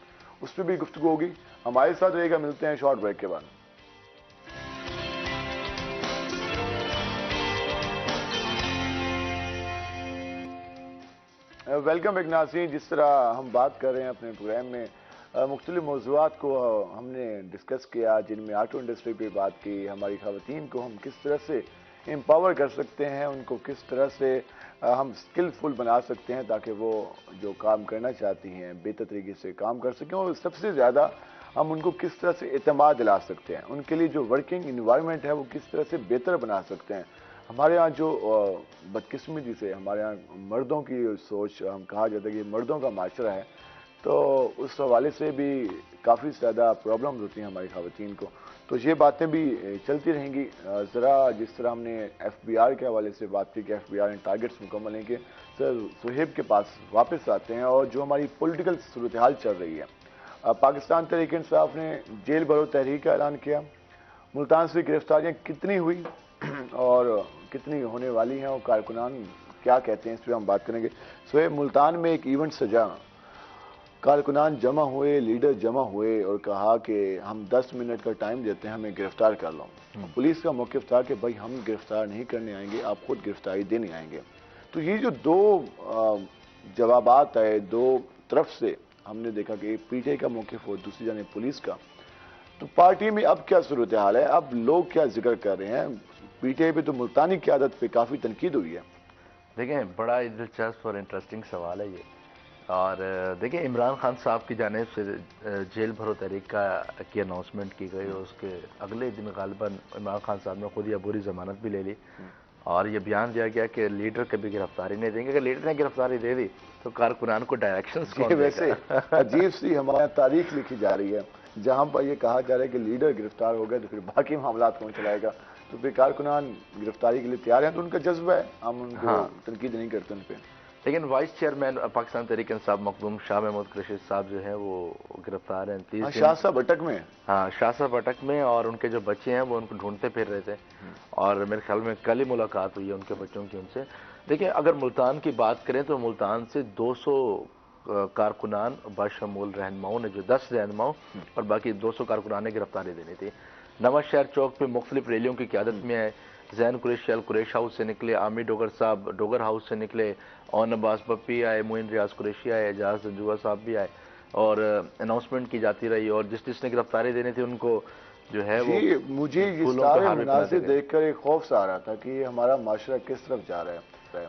उस पर भी गुफ्तगू होगी। हमारे साथ रहेगा, मिलते हैं शॉर्ट ब्रेक के बाद। वेलकम बैक नाज़रीन। जिस तरह हम बात कर रहे हैं अपने प्रोग्राम में, मुख्तलिफ मौज़ूआत को हमने डिस्कस किया, जिनमें ऑटो इंडस्ट्री पे बात की, हमारी ख़वातीन को हम किस तरह से एम्पावर कर सकते हैं, उनको किस तरह से हम स्किलफुल बना सकते हैं ताकि वो जो काम करना चाहती हैं बेहतर तरीके से काम कर सकें, और सबसे ज़्यादा हम उनको किस तरह से एतमाद दिला सकते हैं, उनके लिए जो वर्किंग इन्वायरमेंट है वो किस तरह से बेहतर बना सकते हैं। हमारे यहाँ जो बदकिस्मती से हमारे यहाँ मर्दों की सोच, हम कहा जाता है कि मर्दों का माशरा है, तो उस हवाले से भी काफ़ी ज़्यादा प्रॉब्लम्स होती हैं हमारी ख़वातीन को। तो ये बातें भी चलती रहेंगी। ज़रा जिस तरह हमने FBR के हवाले से बात की कि FBR ने टारगेट्स मुकम्मल हैं, कि सर सुहेब के पास वापस आते हैं, और जो हमारी पॉलिटिकल सूरत हाल चल रही है, पाकिस्तान तहरीक इंसाफ ने जेल भरो तहरीक का ऐलान किया, मुल्तान से गिरफ्तारियाँ कितनी हुई और कितनी होने वाली हैं, और कारकुनान क्या कहते हैं, इस पर हम बात करेंगे। सुहेब, मुल्तान में एक इवेंट सजा, कारकुनान जमा हुए, लीडर जमा हुए और कहा कि हम 10 मिनट का टाइम देते हैं, हमें गिरफ्तार कर लो। पुलिस का मौक़िफ़ था कि भाई हम गिरफ्तार नहीं करने आएंगे, आप खुद गिरफ्तारी देने आएंगे। तो ये जो दो जवाबात आए दो तरफ से, हमने देखा कि एक PTI का मौक़िफ़ और दूसरी जाने पुलिस का, तो पार्टी में अब क्या सूरत हाल है, अब लोग क्या जिक्र कर रहे हैं? PTI पे तो मुल्तानी क़यादत पे काफ़ी तनकीद हुई है। देखें, बड़ा दिलचस्प और इंटरेस्टिंग सवाल है ये। और देखिए, इमरान खान साहब की जानिब से जेल भरो तहरीक की अनाउंसमेंट की गई, और उसके अगले दिन गालिबन इमरान खान साहब ने खुद ही अबूरी जमानत भी ले ली, और ये बयान दिया गया कि लीडर कभी गिरफ्तारी नहीं देंगे। अगर लीडर ने गिरफ्तारी दे दी तो कारकुनान को डायरेक्शंस कौन देगा? वैसे अजीब सी हमारे तारीख लिखी जा रही है, जहां पर ये कहा जा रहा है कि लीडर गिरफ्तार हो गए तो फिर बाकी मामला कौन चलाएगा। तो फिर कारकुनान गिरफ्तारी के लिए तैयार हैं, तो उनका जज्बा है, हम उनको तनकीद नहीं करते उन पर। लेकिन वाइस चेयरमैन पाकिस्तान तहरीक इंसाफ मखदूम शाह महमूद कुरैशी साहब जो हैं वो गिरफ्तार हैं 30 दिन। शाह साहब अटक में। हाँ, शाह साहब अटक में, और उनके जो बच्चे हैं वो उनको ढूंढते फिर रहे थे, और मेरे ख्याल में कल ही मुलाकात हुई है उनके बच्चों की उनसे। देखिए, अगर मुल्तान की बात करें तो मुल्तान से 200 कारकुनान बशमूल रहनुमाओं ने, जो 10 रहनुमाओं और बाकी 200 कारकुनान ने गिरफ्तारी देनी थी। नवाज शहर चौक पर मुख्तलिफ रैलियों की क़यादत में आए, जैन कुरैशी अल कुरैश हाउस से निकले, आमिर डोगर साहब डोगर हाउस से निकले, और अब्बास पप्पी आए, मोइन रियाज कुरैशी आए, एजाज जंजुआ साहब भी आए, और अनाउंसमेंट की जाती रही, और जिसने गिरफ्तारी देनी थी उनको जो है वो जी, मुझे ये फूलों का सारे हार भी पहना मनाजिर देंगे। देखकर एक खौफ सा आ रहा था कि हमारा माशरा किस तरफ जा रहा है।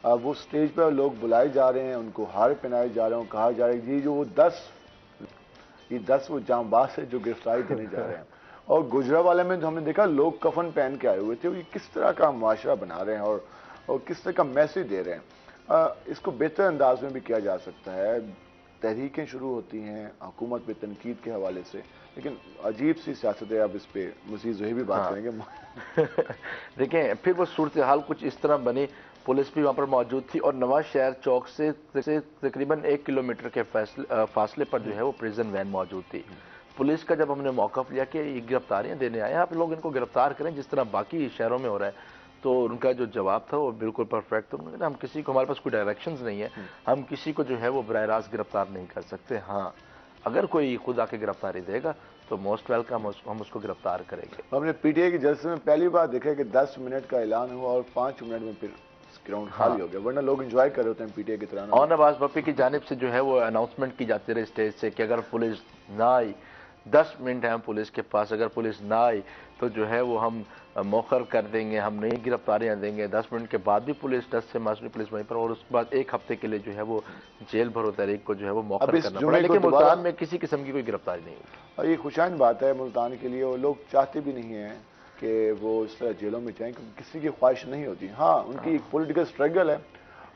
अब वो स्टेज पर लोग बुलाए जा रहे हैं, उनको हार पहनाए जा रहे हैं, कहा जा रहा है ये जो वो 10 वो जांबाज है जो गिरफ्तारी देने जा रहे हैं। और गुजरावाला में जो हमने देखा लोग कफन पहन के आए हुए थे, ये किस तरह का माशरा बना रहे हैं और किस तरह का मैसेज दे रहे हैं। इसको बेहतर अंदाज में भी किया जा सकता है। तहरीकें शुरू होती हैं हुकूमत पे तनकीद के हवाले से, लेकिन अजीब सी सियासत है। अब इस पे मजीद जो भी बात करेंगे। देखें फिर वो सूरत हाल कुछ इस तरह बनी, पुलिस भी वहां पर मौजूद थी और नवाज शहर चौक से तकरीबन 1 किलोमीटर के फासले पर जो है वो प्रिजन वैन मौजूद थी। पुलिस का जब हमने मौक़िफ़ लिया कि ये गिरफ्तारियां देने आए हैं, आप लोग इनको गिरफ्तार करें जिस तरह बाकी शहरों में हो रहा है, तो उनका जो जवाब था वो बिल्कुल परफेक्ट था। उन्होंने कहा हम किसी को, हमारे पास कोई डायरेक्शंस नहीं है, हम किसी को जो है वो बराह रास्त गिरफ्तार नहीं कर सकते। हाँ, अगर कोई खुद आके गिरफ्तारी देगा तो मोस्ट वेलकम, हम उसको गिरफ्तार करेंगे। हमने पीटीआई की जलसे में पहली बार देखा कि 10 मिनट का ऐलान हुआ और 5 मिनट में फिर ग्राउंड खाली हो गया, वरना लोग एंजॉय कर रहे होते हैं पीटीआई की तरह। और नवाज बप्पी की जानिब से जो है वो अनाउंसमेंट की जाती रही स्टेज से कि अगर पुलिस ना आई, 10 मिनट है हम पुलिस के पास, अगर पुलिस ना आई तो जो है वो हम मौखर कर देंगे, हम नई गिरफ्तारियां देंगे। 10 मिनट के बाद भी पुलिस 10 से मासूमी पुलिस वहीं पर, और उसके बाद 1 हफ्ते के लिए जो है वो जेल भरो तहरीक को जो है वो मौखर करना पड़ा। लेकिन मुल्तान में किसी किस्म की कोई गिरफ्तारी नहीं हुई और ये खुशाइन बात है मुल्तान के लिए, और लोग चाहते भी नहीं हैं कि वो इस तरह जेलों में जाएं, क्योंकि किसी की ख्वाहिश नहीं होती। हाँ, उनकी एक पॉलिटिकल स्ट्रगल है,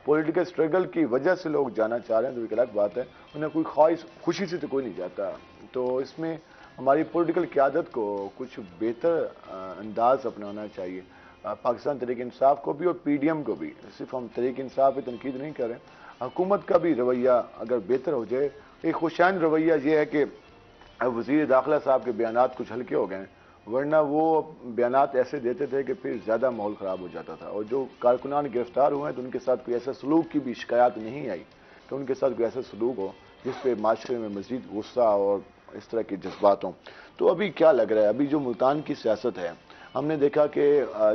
पॉलिटिकल स्ट्रगल की वजह से लोग जाना चाह रहे हैं, तो एक अलग बात है। उन्हें कोई ख्वाहिश, खुशी से तो कोई नहीं जाता। तो इसमें हमारी पॉलिटिकल क़यादत को कुछ बेहतर अंदाज अपनाना चाहिए, पाकिस्तान तहरीक इंसाफ को भी और पीडीएम को भी। सिर्फ हम तहरीक इंसाफ पे तनकीद नहीं करें, हुकूमत का भी रवैया अगर बेहतर हो जाए। एक खुशाइन रवैया ये है कि वज़ीर दाखिला साहब के बयानात कुछ हल्के हो गए, वरना वो बयानात ऐसे देते थे कि फिर ज़्यादा माहौल ख़राब हो जाता था। और जो कारकुनान गिरफ्तार हुए हैं तो उनके साथ कोई ऐसा सलूक की भी शिकायत नहीं आई कि उनके साथ कोई ऐसा सलूक हो जिस पे माशरे में मज़ीद गुस्सा और इस तरह के जज्बात हों। तो अभी क्या लग रहा है, अभी जो मुल्तान की सियासत है, हमने देखा कि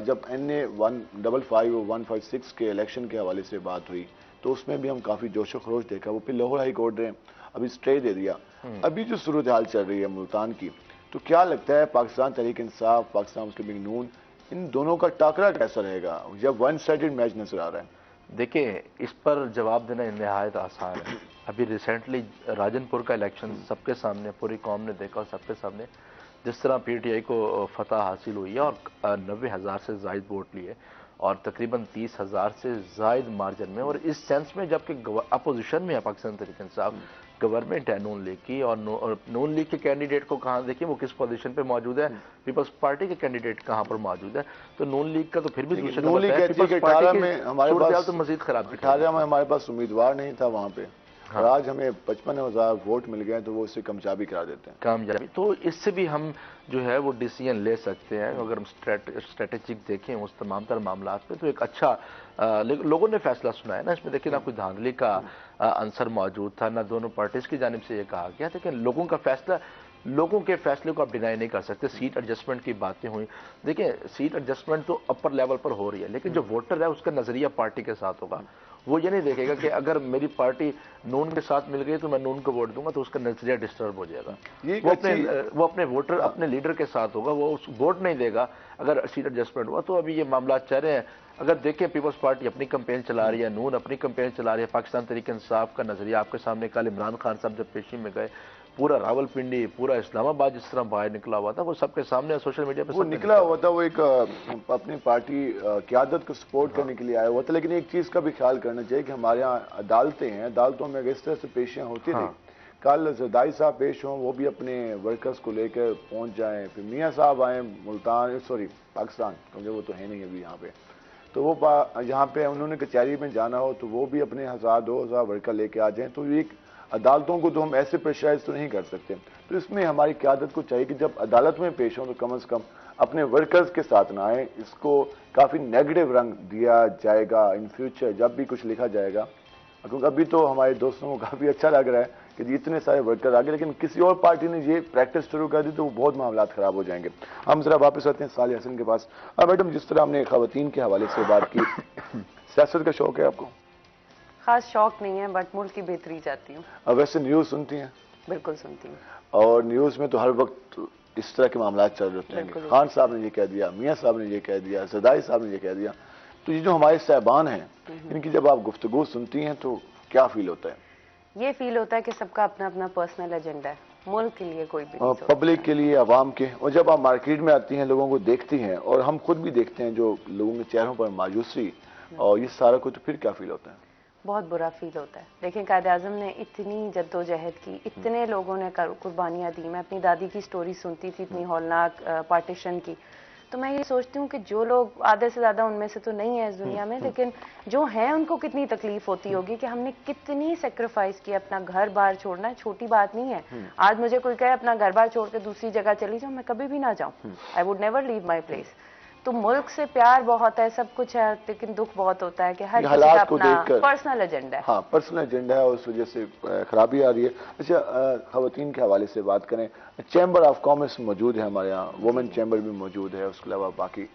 जब NA 155 और 156 के इलेक्शन के हवाले से बात हुई तो उसमें भी हम काफ़ी जोश व खरोश देखा। वो फिर लाहौर हाई कोर्ट ने अभी स्टे दे दिया। अभी जो सूरत हाल चल रही है मुल्तान की, तो क्या लगता है पाकिस्तान तहरीक इंसाफ, पाकिस्तान मुस्लिम लीग नून, इन दोनों का टाकरा कैसा रहेगा जब वन साइडेड मैच नजर आ रहा है? देखिए, इस पर जवाब देना नहायत आसान है। अभी रिसेंटली राजनपुर का इलेक्शन सबके सामने, पूरी कौम ने देखा और सबके सामने जिस तरह पीटीआई को फतह हासिल हुई है और 90,000 से ज़ायद वोट लिए और तकरीबन 30,000 से ज़ायद मार्जिन में, और इस सेंस में जबकि अपोजिशन में है पाकिस्तान तहरीक इंसाफ, गवर्नमेंट है नून लीग की, और नून लीग के कैंडिडेट को कहाँ देखिए वो किस पोजीशन पे मौजूद है, पीपल्स पार्टी के कैंडिडेट कहाँ पर मौजूद है। तो नून लीग का तो फिर भी दूसरा नून लीग कहती है कि 18 में हमारे पास तो मजीद खराब, 18 में हमारे पास उम्मीदवार नहीं था वहां पे। हाँ। और आज हमें 55,000 वोट मिल गए, तो वो इससे कामयाबी करा देते हैं। कामयाबी तो इससे भी हम जो है वो डिसीजन ले सकते हैं। अगर हम स्ट्रेटेजिक देखें उस तमाम तर मामला पे, तो एक अच्छा लोगों ने फैसला सुना है ना इसमें। देखिए, ना कोई धांधली का आंसर मौजूद था, ना दोनों पार्टीज की जानिब से ये कहा गया, लेकिन लोगों का फैसला, लोगों के फैसले को आप डिनाई नहीं कर सकते। सीट एडजस्टमेंट की बातें हुई, देखिए सीट एडजस्टमेंट तो अपर लेवल पर हो रही है, लेकिन जो वोटर है उसका नजरिया पार्टी के साथ होगा। वो ये नहीं देखेगा कि अगर मेरी पार्टी नून के साथ मिल गई तो मैं नून को वोट दूंगा, तो उसका नजरिया डिस्टर्ब हो जाएगा। वो अपने वोटर, अपने लीडर के साथ होगा, वो उस वोट नहीं देगा अगर सीट एडजस्टमेंट हुआ। तो अभी ये मामला चल रहे हैं। अगर देखें, पीपल्स पार्टी अपनी कैंपेन चला रही है, नून अपनी कैंपेन चला रही है, पाकिस्तान तहरीक इंसाफ का नजरिया आपके सामने, कल इमरान खान साहब जब पेशी में गए, पूरा रावलपिंडी, पूरा इस्लामाबाद जिस तरह बाहर निकला हुआ था, वो सबके सामने सोशल मीडिया पे वो निकला हुआ था। वो एक अपनी पार्टी क़यादत को सपोर्ट करने के लिए आया हुआ था। लेकिन एक चीज का भी ख्याल करना चाहिए कि हमारे यहाँ अदालतें हैं, अदालतों में इस तरह से पेशियां होती थी। कल जरदारी साहब पेश हों, वो भी अपने वर्कर्स को लेकर पहुंच जाएं, फिर मियाँ साहब आए मुल्तान, सॉरी पाकिस्तान, क्योंकि वो तो है नहीं अभी यहाँ पे, तो वो यहाँ पे उन्होंने कचहरी में जाना हो तो वो भी अपने 1,000-2,000 वर्कर लेके आ जाएं। तो एक अदालतों को तो हम ऐसे प्रेशराइज तो नहीं कर सकते। तो इसमें हमारी क़यादत को चाहिए कि जब अदालत में पेश हों तो कम से कम अपने वर्कर्स के साथ ना आए। इसको काफ़ी नेगेटिव रंग दिया जाएगा इन फ्यूचर जब भी कुछ लिखा जाएगा, क्योंकि अभी तो हमारे दोस्तों को काफ़ी अच्छा लग रहा है कि इतने सारे वर्कर आ गए, लेकिन किसी और पार्टी ने ये प्रैक्टिस शुरू कर दी तो वो बहुत मामला ख़राब हो जाएंगे। हम जरा वापस आते हैं सालिह हसन के पास। मैडम, जिस तरह हमने ख़वातीन के हवाले से बात की, सियासत का शौक है आपको? खास शौक नहीं है, बट मुल्क की बेहतरी चाहती हूँ। अब वैसे न्यूज़ सुनती हैं? बिल्कुल सुनती हूँ। और न्यूज़ में तो हर वक्त इस तरह के मामला चल रहे होते हैं। खान साहब ने ये कह दिया, मियाँ साहब ने ये कह दिया, ज़रदारी साहब ने ये कह दिया। तो ये जो हमारे साहबान हैं, इनकी जब आप गुफ्तगू सुनती हैं तो क्या फील होता है? ये फील होता है कि सबका अपना अपना पर्सनल एजेंडा है, मुल्क के लिए कोई भी नहीं पब्लिक के लिए, आवाम के। और जब आप मार्केट में आती हैं, लोगों को देखती हैं, और हम खुद भी देखते हैं जो लोगों के चेहरों पर मायूसी और ये सारा कुछ, तो फिर क्या फील होता है? बहुत बुरा फील होता है। देखें, कायद-ए-आज़म ने इतनी जद्दोजहद की, इतने लोगों ने कुर्बानियाँ दी। मैं अपनी दादी की स्टोरी सुनती थी, इतनी हौलनाक पार्टीशन की, तो मैं ये सोचती हूँ कि जो लोग आधे से ज़्यादा उनमें से तो नहीं है इस दुनिया में, लेकिन जो हैं उनको कितनी तकलीफ होती होगी कि हमने कितनी सेक्रीफाइस की। अपना घर बार छोड़ना छोटी बात नहीं है। आज मुझे कोई कहे अपना घर बार छोड़ के दूसरी जगह चली जाओ, मैं कभी भी ना जाऊँ। I would never leave my place. तो मुल्क से प्यार बहुत है, सब कुछ है, लेकिन दुख बहुत होता है कि हर किसी का अपना पर्सनल एजेंडा है। हाँ, पर्सनल एजेंडा है और उस वजह से खराबी आ रही है। अच्छा, खवातीन के हवाले से बात करें, चैम्बर ऑफ कॉमर्स मौजूद है हमारे यहाँ, वुमेन चैम्बर भी मौजूद है, उसके अलावा बाकी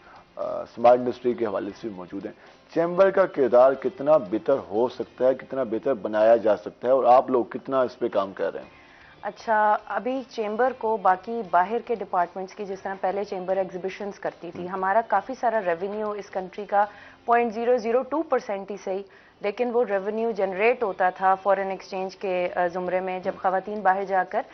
स्मार्ट इंडस्ट्री के हवाले से भी मौजूद है। चैम्बर का किरदार कितना बेहतर हो सकता है, कितना बेहतर बनाया जा सकता है, और आप लोग कितना इस पे काम कर रहे हैं? अच्छा, अभी चेंबर को बाकी बाहर के डिपार्टमेंट्स की, जिस तरह पहले चेंबर एग्जीबिशंस करती थी, हमारा काफ़ी सारा रेवेन्यू इस कंट्री का 0.002% ही सही, लेकिन वो रेवेन्यू जनरेट होता था फॉरेन एक्सचेंज के ज़ुमरे में, जब ख़वातीन बाहर जाकर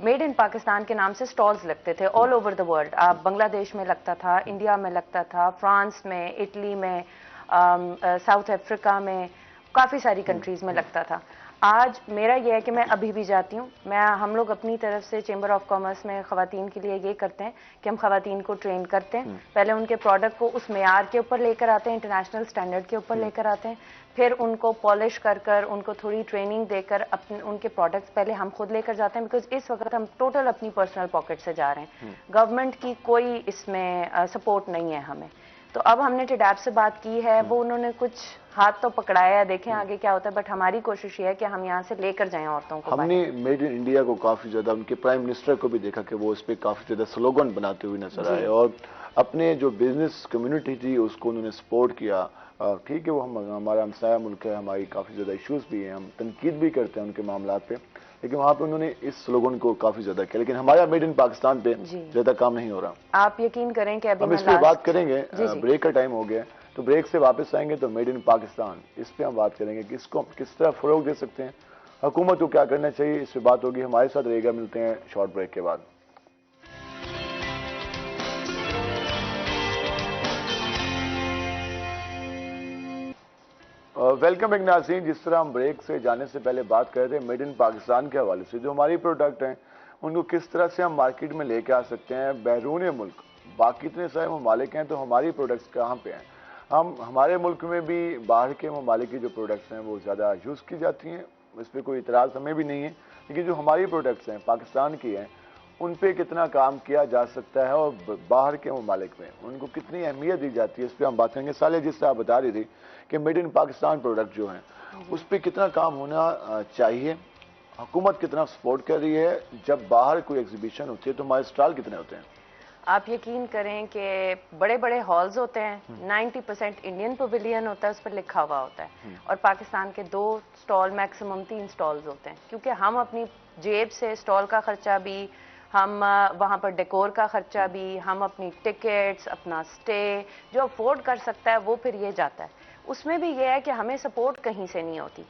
मेड इन पाकिस्तान के नाम से स्टॉल्स लगते थे ऑल ओवर द वर्ल्ड। आप बांग्लादेश में लगता था, इंडिया में लगता था, फ्रांस में, इटली में, साउथ अफ्रीका में, काफ़ी सारी कंट्रीज़ में लगता था। आज मेरा यह है कि मैं अभी भी जाती हूँ, हम लोग अपनी तरफ से चेंबर ऑफ कॉमर्स में ख़वातीन के लिए ये करते हैं कि हम ख़वातीन को ट्रेन करते हैं। पहले उनके प्रोडक्ट को उस मेयार के ऊपर लेकर आते हैं, इंटरनेशनल स्टैंडर्ड के ऊपर लेकर आते हैं, फिर उनको पॉलिश कर उनको थोड़ी ट्रेनिंग देकर अपने उनके प्रोडक्ट्स पहले हम खुद लेकर जाते हैं, बिकॉज इस वक्त हम टोटल अपनी पर्सनल पॉकेट से जा रहे हैं। गवर्नमेंट की कोई इसमें सपोर्ट नहीं है हमें। तो अब हमने टिडैप से बात की है, वो उन्होंने कुछ हाथ तो पकड़ाया है, देखें आगे क्या होता है, बट हमारी कोशिश ये है कि हम यहाँ से लेकर जाएं औरतों को। हमने मेड इन इंडिया को काफी ज्यादा, उनके प्राइम मिनिस्टर को भी देखा कि वो इस पे काफी ज्यादा स्लोगन बनाते हुए नजर आए, और अपने जो बिजनेस कम्युनिटी थी उसको उन्होंने सपोर्ट किया। ठीक है, वो हमारा हमसाया मुल्क है, हमारी काफी ज्यादा इश्यूज भी हैं, हम तनकीद भी करते हैं उनके मामला पे, लेकिन वहां पे उन्होंने इस स्लोगन को काफी ज्यादा किया, लेकिन हमारा मेड इन पाकिस्तान पे ज्यादा काम नहीं हो रहा। आप यकीन करें कि अभी हम इस पे बात करेंगे, ब्रेक का टाइम हो गया, तो ब्रेक से वापस आएंगे तो मेड इन पाकिस्तान, इस पे हम बात करेंगे कि इसको किस तरह फरोग दे सकते हैं, हुकूमत को क्या करना चाहिए, इस पे बात होगी। हमारे साथ रहेगा, मिलते हैं शॉर्ट ब्रेक के बाद। वेलकम बैक नाज़रीन। जिस तरह हम ब्रेक से जाने से पहले बात कर रहे थे मेड इन पाकिस्तान के हवाले से, जो हमारी प्रोडक्ट हैं उनको किस तरह से हम मार्केट में लेके आ सकते हैं बैरून मुल्क। बाकी इतने सारे ममालिक हैं, तो हमारी प्रोडक्ट्स कहाँ पे हैं? हमारे मुल्क में भी बाहर के ममालिक की जो प्रोडक्ट्स हैं वो ज़्यादा यूज़ की जाती हैं, इस पर कोई इतराज़ हमें भी नहीं है, लेकिन जो हमारी प्रोडक्ट्स हैं पाकिस्तान की हैं उन पे कितना काम किया जा सकता है, और बाहर के ममालिक में उनको कितनी अहमियत दी जाती है, इस पर हम बात करेंगे। साले जिस तरह आप बता रही थी कि मेड इन पाकिस्तान प्रोडक्ट जो हैं उस पर कितना काम होना चाहिए, हुकूमत कितना सपोर्ट कर रही है, जब बाहर कोई एग्जीबिशन होती है तो हमारे स्टॉल कितने होते हैं? आप यकीन करें कि बड़े बड़े हॉल्स होते हैं, 90% इंडियन पवेलियन होता है, उस पर लिखा हुआ होता है, और पाकिस्तान के 2 स्टॉल, मैक्सिमम 3 स्टॉल्स होते हैं, क्योंकि हम अपनी जेब से स्टॉल का खर्चा भी, हम वहाँ पर डेकोर का खर्चा भी, हम अपनी टिकट्स, अपना स्टे, जो अफोर्ड कर सकता है वो फिर ये जाता है। उसमें भी ये है कि हमें सपोर्ट कहीं से नहीं होती।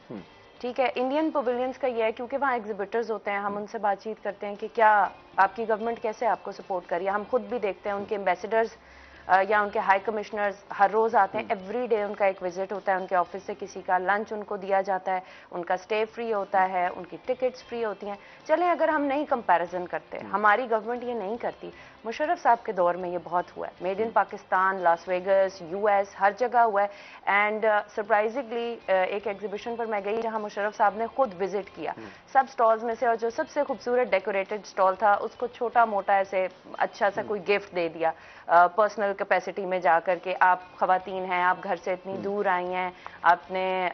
ठीक है, इंडियन पवेलियंस का ये है क्योंकि वहाँ एग्जिबिटर्स होते हैं, हम उनसे बातचीत करते हैं कि क्या आपकी गवर्नमेंट कैसे आपको सपोर्ट कर रही है। हम खुद भी देखते हैं, उनके एम्बेसडर्स या उनके हाई कमिश्नर्स हर रोज़ आते हैं, एवरी डे उनका एक विजिट होता है, उनके ऑफिस से किसी का लंच उनको दिया जाता है, उनका स्टे फ्री होता है, उनकी टिकट्स फ्री होती हैं। चलें, अगर हम नहीं कंपैरिजन करते, हमारी गवर्नमेंट ये नहीं करती, मुशर्रफ साहब के दौर में ये बहुत हुआ है, made in Pakistan, Las Vegas, US, हर जगह हुआ है। एंड सरप्राइजिंगली एक एग्जीबिशन पर मैं गई जहां मुशर्रफ साहब ने खुद विजिट किया, सब स्टॉल्स में से, और जो सबसे खूबसूरत डेकोरेटेड स्टॉल था उसको छोटा मोटा ऐसे अच्छा सा कोई गिफ्ट दे दिया, पर्सनल कैपेसिटी में जाकर के, आप खवातीन हैं, आप घर से इतनी दूर आई हैं, आपने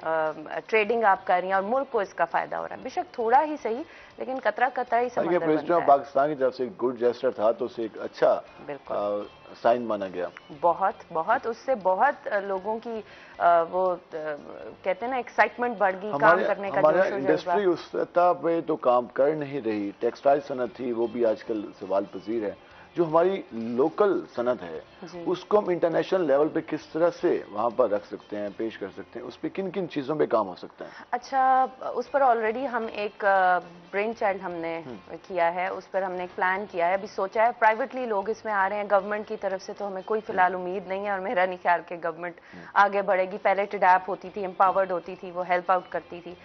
ट्रेडिंग आप कर रही हैं और मुल्क को इसका फायदा हो रहा है, बेशक थोड़ा ही सही, लेकिन कतरा कतरा ही समंदर बनता है। प्रेसिडेंट पाकिस्तान की तरफ से एक गुड जेस्चर था, तो उसे एक अच्छा साइन माना गया। बहुत उससे बहुत लोगों की वो कहते हैं ना एक्साइटमेंट बढ़ गई, काम करने का। हमारा इंडस्ट्री उस सतह पे तो काम कर नहीं रही, टेक्सटाइल सनत थी वो भी आजकल सवाल पजीर है, जो हमारी लोकल सनत है उसको हम इंटरनेशनल लेवल पे किस तरह से वहां पर रख सकते हैं, पेश कर सकते हैं, उस पर किन किन चीजों पे काम हो सकता है? अच्छा, उस पर ऑलरेडी हम एक ब्रेन चाइल्ड हमने किया है, उस पर हमने एक प्लान किया है, अभी सोचा है। प्राइवेटली लोग इसमें आ रहे हैं, गवर्नमेंट की तरफ से तो हमें कोई फिलहाल उम्मीद नहीं है और मेरा नहीं ख्याल कि गवर्नमेंट आगे बढ़ेगी। पहले टिडैप होती थी, एम्पावर्ड होती थी, वो हेल्प आउट करती थी,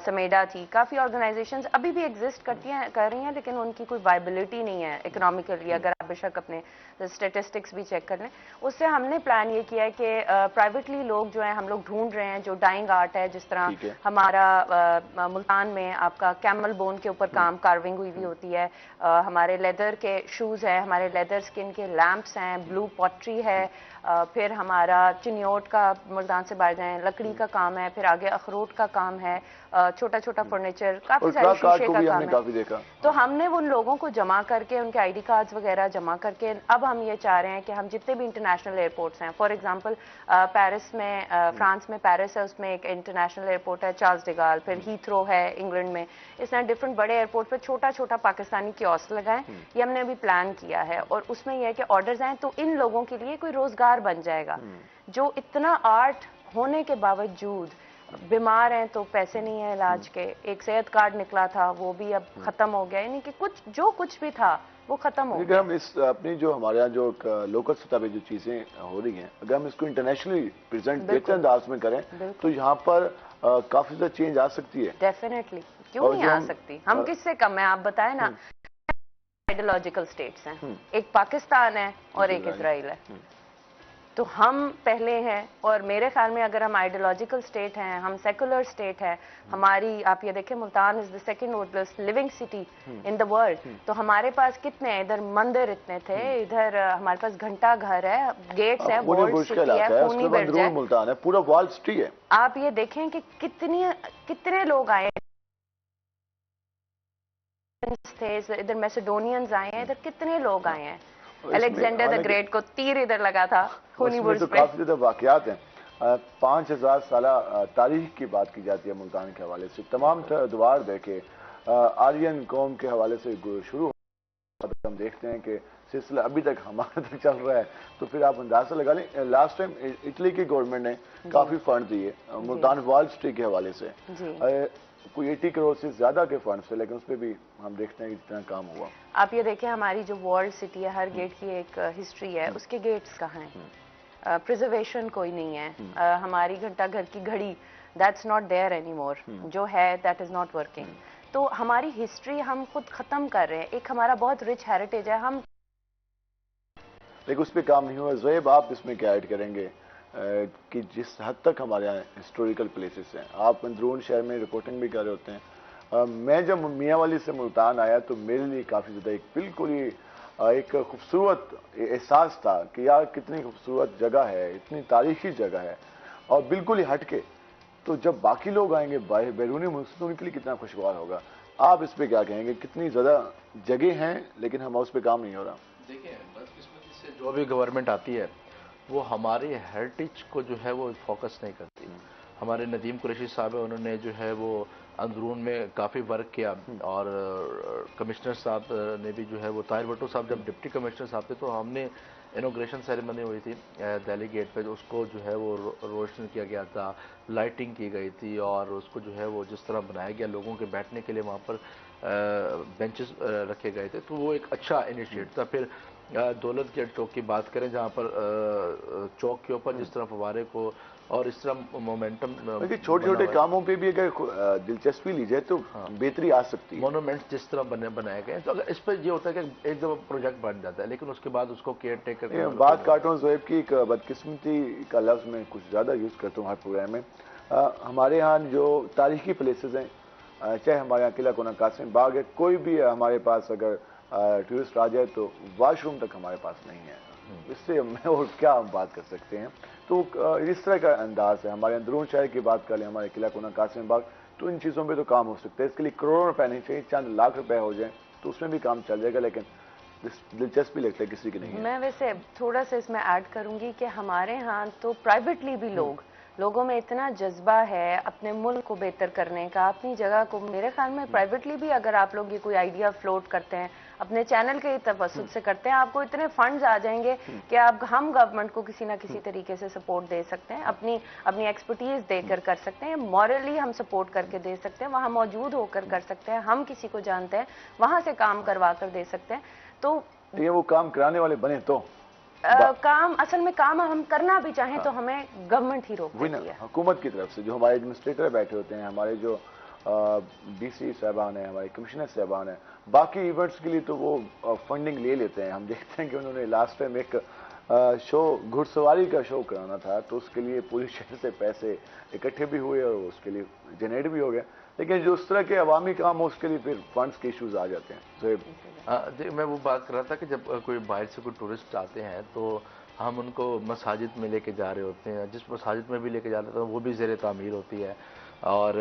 समेडा थी, काफ़ी ऑर्गेनाइजेशंस अभी भी एग्जिस्ट कर रही हैं, लेकिन उनकी कोई वायबिलिटी नहीं है इकोनॉमिकली। अगर आप बेशक अपने स्टेटिस्टिक्स भी चेक कर लें, उससे हमने प्लान ये किया है कि प्राइवेटली लोग जो है, हम लोग ढूंढ रहे हैं जो डाइंग आर्ट है, जिस तरह हमारा मुल्तान में आपका कैमल बोन के ऊपर काम कार्विंग हुई भी होती है, हमारे लेदर के शूज़ हैं, हमारे लेदर स्किन के लैंप्स हैं, ब्लू पॉटरी है, फिर हमारा चिनियोट का मुल्तान से बाहर जाएं लकड़ी का काम है, फिर आगे अखरोट का काम है, छोटा छोटा फर्नीचर, काफी सारे शीशे का काम है। तो हमने उन लोगों को जमा करके, उनके आईडी कार्ड्स वगैरह जमा करके, अब हम ये चाह रहे हैं कि हम जितने भी इंटरनेशनल एयरपोर्ट्स हैं, फॉर एग्जांपल पेरिस में, फ्रांस में पेरिस है, उसमें एक इंटरनेशनल एयरपोर्ट है चार्ल्स डी गॉल, फिर हीथ्रो है इंग्लैंड में, इस तरह डिफरेंट बड़े एयरपोर्ट पे छोटा छोटा पाकिस्तानी कियोस्क लगाएं। ये हमने अभी प्लान किया है और उसमें यह है कि ऑर्डर्स आए तो इन लोगों के लिए कोई रोजगार बन जाएगा। जो इतना आर्ट होने के बावजूद बीमार हैं तो पैसे नहीं है इलाज के, एक सेहत कार्ड निकला था वो भी अब खत्म हो गया, यानी कि कुछ जो कुछ भी था वो खत्म हो गया। हम इस अपनी जो हमारे यहाँ जो लोकल सतह पे जो चीजें हो रही हैं, अगर हम इसको इंटरनेशनली प्रेजेंट बेहतर अंदाज में करें तो यहाँ पर काफी ज्यादा चेंज आ सकती है। डेफिनेटली, क्यों नहीं आ सकती? हम किससे कम है, आप बताएं ना। आइडियोलॉजिकल स्टेट्स हैं, एक पाकिस्तान है और एक इजराइल है, तो हम पहले हैं। और मेरे ख्याल में अगर हम आइडियोलॉजिकल स्टेट हैं, हम सेकुलर स्टेट है, हमारी आप ये देखें Multan is the second oldest living city in the world, तो हमारे पास कितने, इधर मंदिर इतने थे, इधर हमारे पास घंटा घर है, गेट्स है, वॉल्ड सिटी है, खूनी ब्रिज है, मुल्तान है, पूरा वॉल सिटी है। आप ये देखें कि कितने लोग आए थे, इधर मैसेडोनियंस आए हैं, इधर कितने लोग आए हैं, अलेक्जेंडर द ग्रेट को तीर इधर लगा था खूनी बुर्ज पे। काफी ज्यादा वाकयात हैं। 5000 साल तारीख की बात की जाती है मुल्तान के हवाले से, तमाम द्वार देखे आर्यन कौम के हवाले से शुरू हो, हम देखते हैं कि सिलसिला अभी तक हमारे तक चल रहा है। तो फिर आप अंदाजा लगा लें, लास्ट टाइम इटली की गवर्नमेंट ने काफी फंड दिए मुल्तान वॉल स्ट्रीट के हवाले से, कोई 80 करोड़ से ज्यादा के फंड से, लेकिन उस पर भी हम देखते हैं कि जितना काम हुआ। आप ये देखें, हमारी जो वर्ल्ड सिटी है, हर गेट की एक हिस्ट्री है, उसके गेट्स कहाँ हैं, प्रिजर्वेशन कोई नहीं है। हमारी घंटा घर की घड़ी, दैट्स नॉट देयर एनीमोर, जो है दैट इज नॉट वर्किंग। तो हमारी हिस्ट्री हम खुद खत्म कर रहे हैं, एक हमारा बहुत रिच हेरिटेज है, हम लेकिन उस पर काम नहीं हुआ। ज़ोएब, आप इसमें क्या ऐड करेंगे कि जिस हद तक हमारे यहाँ हिस्टोरिकल प्लेसेस हैं, आप अंदरून शहर में रिपोर्टिंग भी कर रहे होते हैं, मैं जब मियांवाली से मुल्तान आया तो मेरे लिए काफ़ी ज़्यादा एक बिल्कुल ही एक खूबसूरत एहसास था कि यार कितनी खूबसूरत जगह है, इतनी तारीखी जगह है और बिल्कुल ही हटके। तो जब बाकी लोग आएंगे बैरूनी मुल्क से तो उनके लिए कितना खुशगवार होगा। आप इस पर क्या कहेंगे, कितनी ज़्यादा जगह हैं लेकिन हम उस पर काम नहीं हो रहा? देखिए, बदकिस्मती से जो भी गवर्नमेंट आती है वो हमारे हेरिटेज को जो है वो फोकस नहीं करती। हमारे नदीम कुरैशी साहब है, उन्होंने जो है वो अंदरून में काफ़ी वर्क किया और कमिश्नर साहब ने भी जो है वो ताहिर भट्टो साहब जब डिप्टी कमिश्नर साहब थे तो हमने इनोग्रेशन सेरेमनी हुई थी दिल्ली गेट पे, उसको जो है वो रोशन किया गया था, लाइटिंग की गई थी और उसको जो है वो जिस तरह बनाया गया, लोगों के बैठने के लिए वहाँ पर बेंचेस रखे गए थे, तो वो एक अच्छा इनिशिएटिव था। फिर दौलत गेट चौक की बात करें जहाँ पर चौक के ऊपर जिस तरह फवारे को और इस तरह मोमेंटम, छोटे छोटे कामों पे भी अगर दिलचस्पी ली जाए तो बेहतरी आ सकती है। मोनूमेंट्स जिस तरह बनाए गए, तो अगर इस पर ये होता है कि एक दफा प्रोजेक्ट बन जाता है लेकिन उसके बाद उसको केयर टेकर बात काटूँ ज़ोएब की, एक बदकिस्मती का लफ्ज़ मैं कुछ ज़्यादा यूज़ करता हूँ हर प्रोग्राम में। हमारे यहाँ जो तारीखी प्लेसेस हैं, चाहे हमारे यहाँ किला कोना कासिम बाग है, कोई भी हमारे पास अगर टूरिस्ट आ जाए तो वॉशरूम तक हमारे पास नहीं है, इससे मैं और क्या हम बात कर सकते हैं। तो इस तरह का अंदाज है। हमारे अंदरून शहर की बात कर लें, हमारे किला कोना कासिम बाग, तो इन चीज़ों पे तो काम हो सकता है। इसके लिए करोड़ों रुपए नहीं चाहिए, चंद लाख रुपए हो जाए तो उसमें भी काम चल जाएगा, लेकिन दिलचस्पी लगता है किसी की नहीं है। मैं वैसे थोड़ा सा इसमें ऐड करूंगी कि हमारे यहाँ तो प्राइवेटली भी लोगों में इतना जज्बा है अपने मुल्क को बेहतर करने का, अपनी जगह को। मेरे ख्याल में प्राइवेटली भी अगर आप लोग ये कोई आइडिया फ्लोट करते हैं, अपने चैनल के तवसुत से करते हैं, आपको इतने फंड्स आ जाएंगे कि आप हम गवर्नमेंट को किसी ना किसी तरीके से सपोर्ट दे सकते हैं, अपनी एक्सपर्टीज देकर कर सकते हैं, मॉरली हम सपोर्ट करके दे सकते हैं, वहां मौजूद होकर कर सकते हैं, हम किसी को जानते हैं वहां से काम करवा कर दे सकते हैं। तो ये वो काम कराने वाले बने तो काम असल में काम हम करना भी चाहें तो हमें गवर्नमेंट ही रोक देती है। हुकूमत की तरफ से जो हमारे एडमिनिस्ट्रेटर बैठे होते हैं, हमारे जो डीसी साहबान है, हमारे कमिश्नर साहबान है, बाकी इवेंट्स के लिए तो वो फंडिंग ले लेते हैं। हम देखते हैं कि उन्होंने लास्ट टाइम एक शो घुड़सवारी का शो कराना था, तो उसके लिए पूरे शहर से पैसे इकट्ठे भी हुए और उसके लिए जनरेट भी हो गया। लेकिन जो उस तरह के अवामी काम हो उसके लिए फिर फंड्स के इश्यूज आ जाते हैं। मैं वो बात कर रहा था कि जब कोई बाहर से कोई टूरिस्ट आते हैं तो हम उनको मसाजिद में लेके जा रहे होते हैं, जिस मसाजिद में भी लेके जा रहे होते हैं वो भी ज़ेर तामीर होती है, और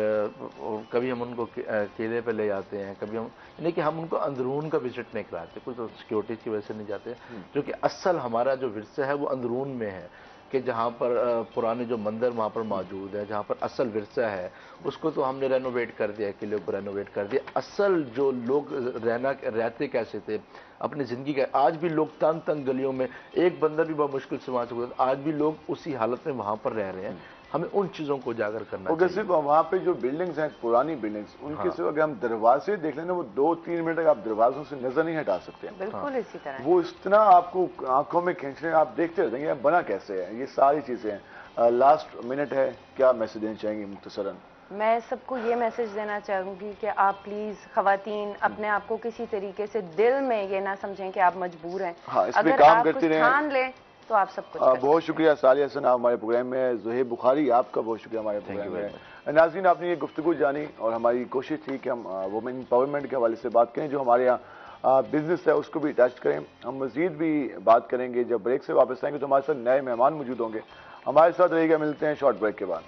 कभी हम उनको किले पे ले जाते हैं, कभी हम यानी कि हम उनको अंदरून का विजिट नहीं कराते, कुछ तो सिक्योरिटी की वजह से नहीं जाते, जो कि असल हमारा जो विरसा है वो अंदरून में है, कि जहाँ पर पुराने जो मंदिर वहाँ पर मौजूद है, जहाँ पर असल विरसा है उसको तो हमने रेनोवेट कर दिया, किले को रेनोवेट कर दिया। असल जो लोग रहते कैसे थे अपनी ज़िंदगी का, आज भी लोग तंग तंग गलियों में, एक बंदा भी बहुत मुश्किल से वहाँ से गुजरता, आज भी लोग उसी हालत में वहाँ पर रह रहे हैं। हमें उन चीज़ों को उजागर करना चाहिए। सिर्फ वहाँ पे जो बिल्डिंग्स हैं, पुरानी बिल्डिंग्स, उनके सिर्फ अगर हम दरवाजे देख लें ना, वो 2-3 मिनट तक आप दरवाजों से नजर नहीं हटा सकते। बिल्कुल इसी तरह वो इतना आपको आंखों में खींच रहे हैं, आप देखते रहते हैं बना कैसे है। ये सारी चीजें हैं। लास्ट मिनट है, क्या मैसेज देना चाहेंगे मुख्तसरन? मैं सबको ये मैसेज देना चाहूंगी कि आप प्लीज खवातीन अपने आप को किसी तरीके से दिल में ये ना समझें कि आप मजबूर हैं। हाँ, इस पे अगर काम आप करते कुछ रहें ठान लें तो आप सब कुछ बहुत शुक्रिया सालिया हसन, आप हमारे प्रोग्राम में। ज़ुहैब बुखारी, आपका बहुत शुक्रिया हमारे प्रोग्राम में। नाज़रीन, आपने ये गुफ्तगू जानी और हमारी कोशिश थी कि हम वुमेन एम्पावरमेंट के हवाले से बात करें, जो हमारे यहाँ बिजनेस है उसको भी टच करें। हम मजीद भी बात करेंगे। जब ब्रेक से वापस आएंगे तो हमारे साथ नए मेहमान मौजूद होंगे, हमारे साथ रहेगा। मिलते हैं शॉर्ट ब्रेक के बाद।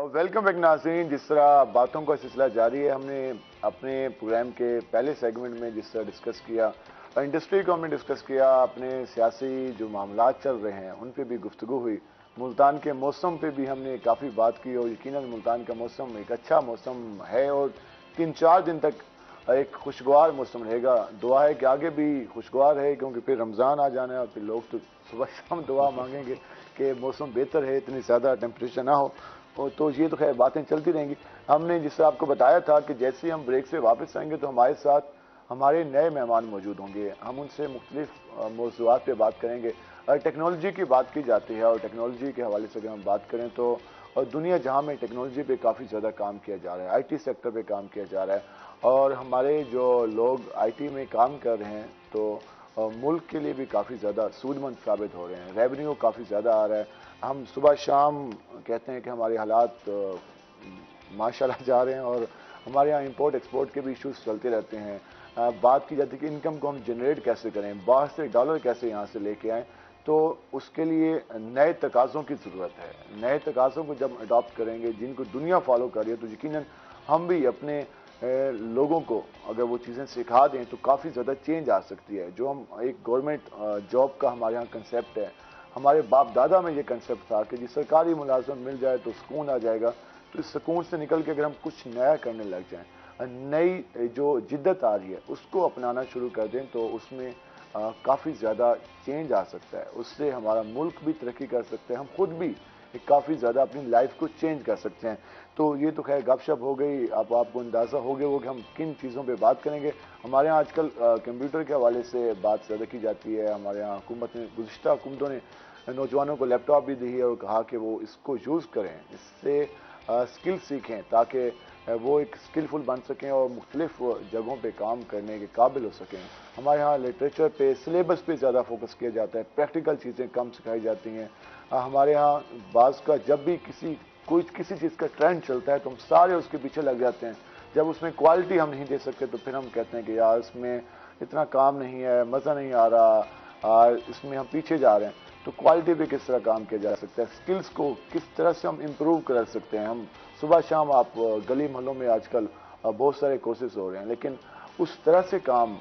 वेलकम बैक नाज़रीन। जिस तरह बातों का सिलसिला जारी है, हमने अपने प्रोग्राम के पहले सेगमेंट में जिस तरह डिस्कस किया, इंडस्ट्री को हमने डिस्कस किया, अपने सियासी जो मामला चल रहे हैं उन पे भी गुफ्तगू हुई, मुल्तान के मौसम पे भी हमने काफ़ी बात की, और यकीनन मुल्तान का मौसम एक अच्छा मौसम है और 3-4 दिन तक एक खुशगवार मौसम रहेगा। दुआ है कि आगे भी खुशगवार है, क्योंकि फिर रमज़ान आ जाना है और फिर लोग तो सुबह शाम दुआ मांगेंगे कि मौसम बेहतर है, इतनी ज़्यादा टेम्परेचर ना हो। तो ये तो खैर बातें चलती रहेंगी। हमने जिससे आपको बताया था कि जैसे ही हम ब्रेक से वापस आएंगे तो हमारे साथ हमारे नए मेहमान मौजूद होंगे। हम उनसे मुख्तलिफ मौज़ूआत पे बात करेंगे। टेक्नोलॉजी की बात की जाती है, और टेक्नोलॉजी के हवाले से अगर हम बात करें तो दुनिया जहां में टेक्नोलॉजी पे काफ़ी ज़्यादा काम किया जा रहा है, IT सेक्टर पे काम किया जा रहा है, और हमारे जो लोग IT में काम कर रहे हैं तो मुल्क के लिए भी काफ़ी ज़्यादा सूदमंद साबित हो रहे हैं। रेवेन्यू काफ़ी ज़्यादा आ रहा है। हम सुबह शाम कहते हैं कि हमारे हालात माशाल्लाह जा रहे हैं, और हमारे यहाँ इंपोर्ट एक्सपोर्ट के भी इश्यूज चलते रहते हैं। बात की जाती है कि इनकम को हम जनरेट कैसे करें, बाहर से डॉलर कैसे यहाँ से लेके आएँ, तो उसके लिए नए तकाज़ों की ज़रूरत है। नए तकाज़ों को जब अडॉप्ट करेंगे, जिनको दुनिया फॉलो कर रही है, तो यकीनन हम भी अपने लोगों को अगर वो चीज़ें सिखा दें तो काफ़ी ज़्यादा चेंज आ सकती है। जो हम एक गवर्नमेंट जॉब का हमारे यहाँ कंसेप्ट है, हमारे बाप दादा में ये कंसेप्ट था कि जी सरकारी मुलाजम मिल जाए तो सुकून आ जाएगा। तो इस सुकून से निकल के अगर हम कुछ नया करने लग जाएं, नई जो जिद्दत आ रही है उसको अपनाना शुरू कर दें, तो उसमें काफ़ी ज़्यादा चेंज आ सकता है। उससे हमारा मुल्क भी तरक्की कर सकते हैं, हम खुद भी काफ़ी ज़्यादा अपनी लाइफ को चेंज कर सकते हैं। तो ये तो खैर गपशप हो गई। आपको अंदाज़ा हो गया वो कि हम किन चीज़ों पे बात करेंगे। हमारे यहाँ आजकल कंप्यूटर के हवाले से बात ज़्यादा की जाती है। हमारे यहाँ हुकूमत ने, गुज़िश्ता हुकूमतों ने नौजवानों को लैपटॉप भी दी है और कहा कि वो इसको यूज़ करें, इससे स्किल सीखें, ताकि वो एक स्किलफुल बन सकें और मुख्तलिफ जगहों पे काम करने के काबिल हो सकें। हमारे यहाँ लिटरेचर पे, सिलेबस पे ज़्यादा फोकस किया जाता है, प्रैक्टिकल चीज़ें कम सिखाई जाती हैं। हमारे यहाँ बाज़ का जब भी किसी चीज़ का ट्रेंड चलता है तो हम सारे उसके पीछे लग जाते हैं। जब उसमें क्वालिटी हम नहीं दे सकते तो फिर हम कहते हैं कि यार इसमें इतना काम नहीं है, मज़ा नहीं आ रहा, इसमें हम पीछे जा रहे हैं। तो क्वालिटी पे किस तरह काम किया जा सकता है, स्किल्स को किस तरह से हम इम्प्रूव कर सकते हैं। हम सुबह शाम आप गली मोहल्लों में आजकल बहुत सारे कोर्सेज हो रहे हैं, लेकिन उस तरह से काम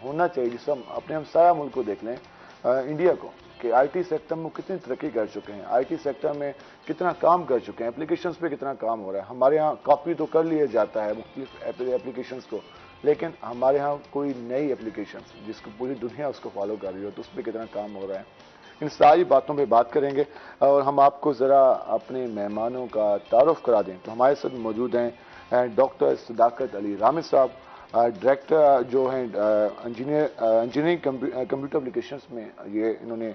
होना चाहिए जिससे हम अपने हमसाया मुल्क को देख लें, इंडिया को। कि आईटी सेक्टर में कितनी तरक्की कर चुके हैं, आईटी सेक्टर में कितना काम कर चुके हैं, एप्लीकेशंस पे कितना काम हो रहा है। हमारे यहाँ कॉपी तो कर लिया जाता है मुख्तलिफ एप्लीकेशंस को, लेकिन हमारे यहाँ कोई नई एप्लीकेशंस जिसको पूरी दुनिया उसको फॉलो कर रही हो तो उस पर कितना काम हो रहा है। इन सारी बातों पे बात करेंगे और हम आपको ज़रा अपने मेहमानों का तारुफ करा दें। तो हमारे साथ मौजूद हैं डॉक्टर सदाकत अली रामिद साहब, डायरेक्टर जो हैं इंजीनियरिंग कंप्यूटर एप्लीकेशंस में ये इन्होंने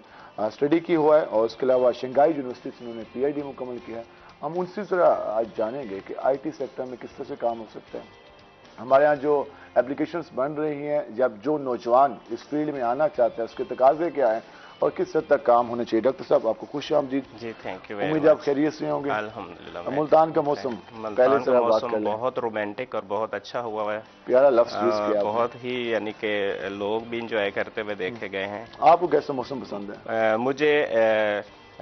स्टडी की हुआ है और उसके अलावा शंघाई यूनिवर्सिटी से इन्होंने पीएचडी मुकम्मल किया है। हम उनसे ज़रा आज जानेंगे कि आईटी सेक्टर में किस तरह से काम हो सकता है, हमारे यहाँ जो एप्लीकेशंस बन रही हैं, जब जो नौजवान इस फील्ड में आना चाहते हैं उसके तकाजे क्या हैं और किस हद तक काम होने चाहिए। डॉक्टर साहब आपको खुश आमदीद। जी थैंक यू। उम्मीद है आप खैरियत से होंगे। अल्हम्दुलिल्लाह। मुल्तान का मौसम पहले से बात कर लें। बहुत रोमांटिक और बहुत अच्छा हुआ है, प्यारा लफ्ज यूज किया, बहुत ही यानी कि लोग भी इंजॉय करते हुए देखे गए हैं। आपको कैसा मौसम पसंद है? मुझे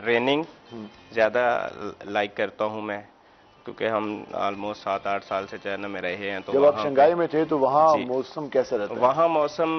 रेनिंग ज़्यादा लाइक करता हूँ मैं, क्योंकि हम ऑलमोस्ट 7-8 साल से चाइना में रहे हैं। तो जब आप शंघाई में थे तो वहाँ मौसम कैसा रहता है? वहाँ मौसम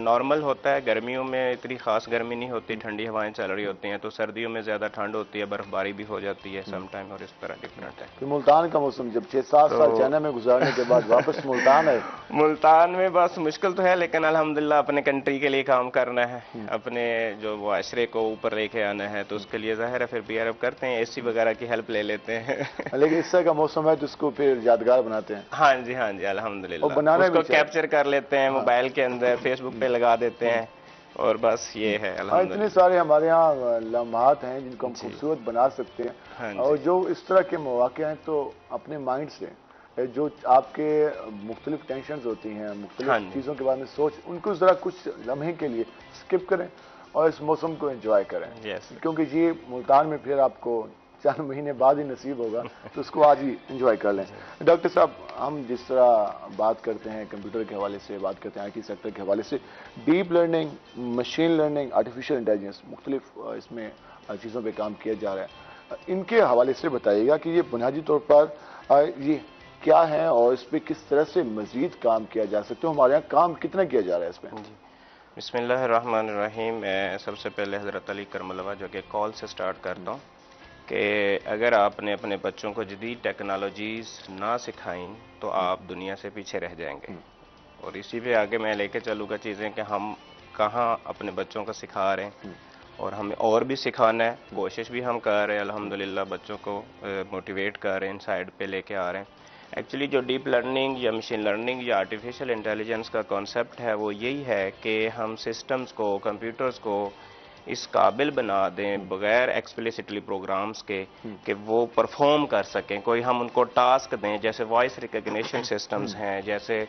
नॉर्मल होता है, गर्मियों में इतनी खास गर्मी नहीं होती, ठंडी हवाएं चल रही होती हैं, तो सर्दियों में ज़्यादा ठंड होती है, बर्फबारी भी हो जाती है सम टाइम, और इस तरह डिफरेंट है। तो मुल्तान का मौसम जब 6-7 साल चाइना में गुजारने के बाद वापस मुल्तान है? मुल्तान में बस मुश्किल तो है, लेकिन अल्हम्दुलिल्लाह अपने कंट्री के लिए काम करना है, अपने जो माशरे को ऊपर लेके आना है, तो उसके लिए ज़ाहिर है फिर पीआरएफ करते हैं, एसी वगैरह की हेल्प ले लेते हैं। लेकिन इस तरह का मौसम है तो उसको फिर यादगार बनाते हैं। हाँ जी अल्हम्दुलिल्लाह, और बनाना उसको कैप्चर कर लेते हैं मोबाइल के अंदर, फेसबुक पे लगा देते हैं, और बस ये है अल्हम्दुलिल्लाह। इतने सारे हमारे यहाँ लम्हात हैं जिनको हम खूबसूरत बना सकते हैं, और जो इस तरह के मौके हैं तो अपने माइंड से जो आपके मुख्तलिफ टेंशन होती हैं, मुख्तलिफ चीज़ों के बारे में सोच, उनको ज़रा कुछ लम्हे के लिए स्किप करें और इस मौसम को एंजॉय करें। क्योंकि ये मुल्तान में फिर आपको 4 महीने बाद ही नसीब होगा, तो उसको आज ही एंजॉय कर लें। डॉक्टर साहब, हम जिस तरह बात करते हैं कंप्यूटर के हवाले से, बात करते हैं आईटी सेक्टर के हवाले से, deep learning, machine learning, artificial intelligence, मुख्तलिफ इसमें चीज़ों पे काम किया जा रहा है, इनके हवाले से बताइएगा कि ये बुनियादी तौर पर ये क्या है और इस पर किस तरह से मजीद काम किया जा सकता है, हमारे यहाँ काम कितना किया जा रहा है इस पर? बिस्मिल्लाहिर्रहमानिर्रहीम। मैं सबसे पहले हज़रत अली करमलवा जो कि कॉल से स्टार्ट करता हूँ कि अगर आपने अपने बच्चों को जदीद टेक्नोलॉजीज़ ना सिखाई तो आप दुनिया से पीछे रह जाएंगे। और इसी पे आगे मैं लेके चलूँगा चीज़ें कि हम कहाँ अपने बच्चों को सिखा रहे हैं, और हमें और भी सिखाना है, कोशिश भी हम कर रहे हैं अल्हम्दुलिल्लाह, बच्चों को मोटिवेट कर रहे हैं, इन साइड पे लेके आ रहे हैं। एक्चुअली जो डीप लर्निंग या मशीन लर्निंग या आर्टिफिशियल इंटेलिजेंस का कॉन्सेप्ट है वो यही है कि हम सिस्टम्स को, कंप्यूटर्स को इस काबिल बना दें बगैर एक्सप्लिसिटली प्रोग्राम्स के कि वो परफॉर्म कर सकें। कोई हम उनको टास्क दें, जैसे वॉइस रिकग्निशन सिस्टम्स हैं, जैसे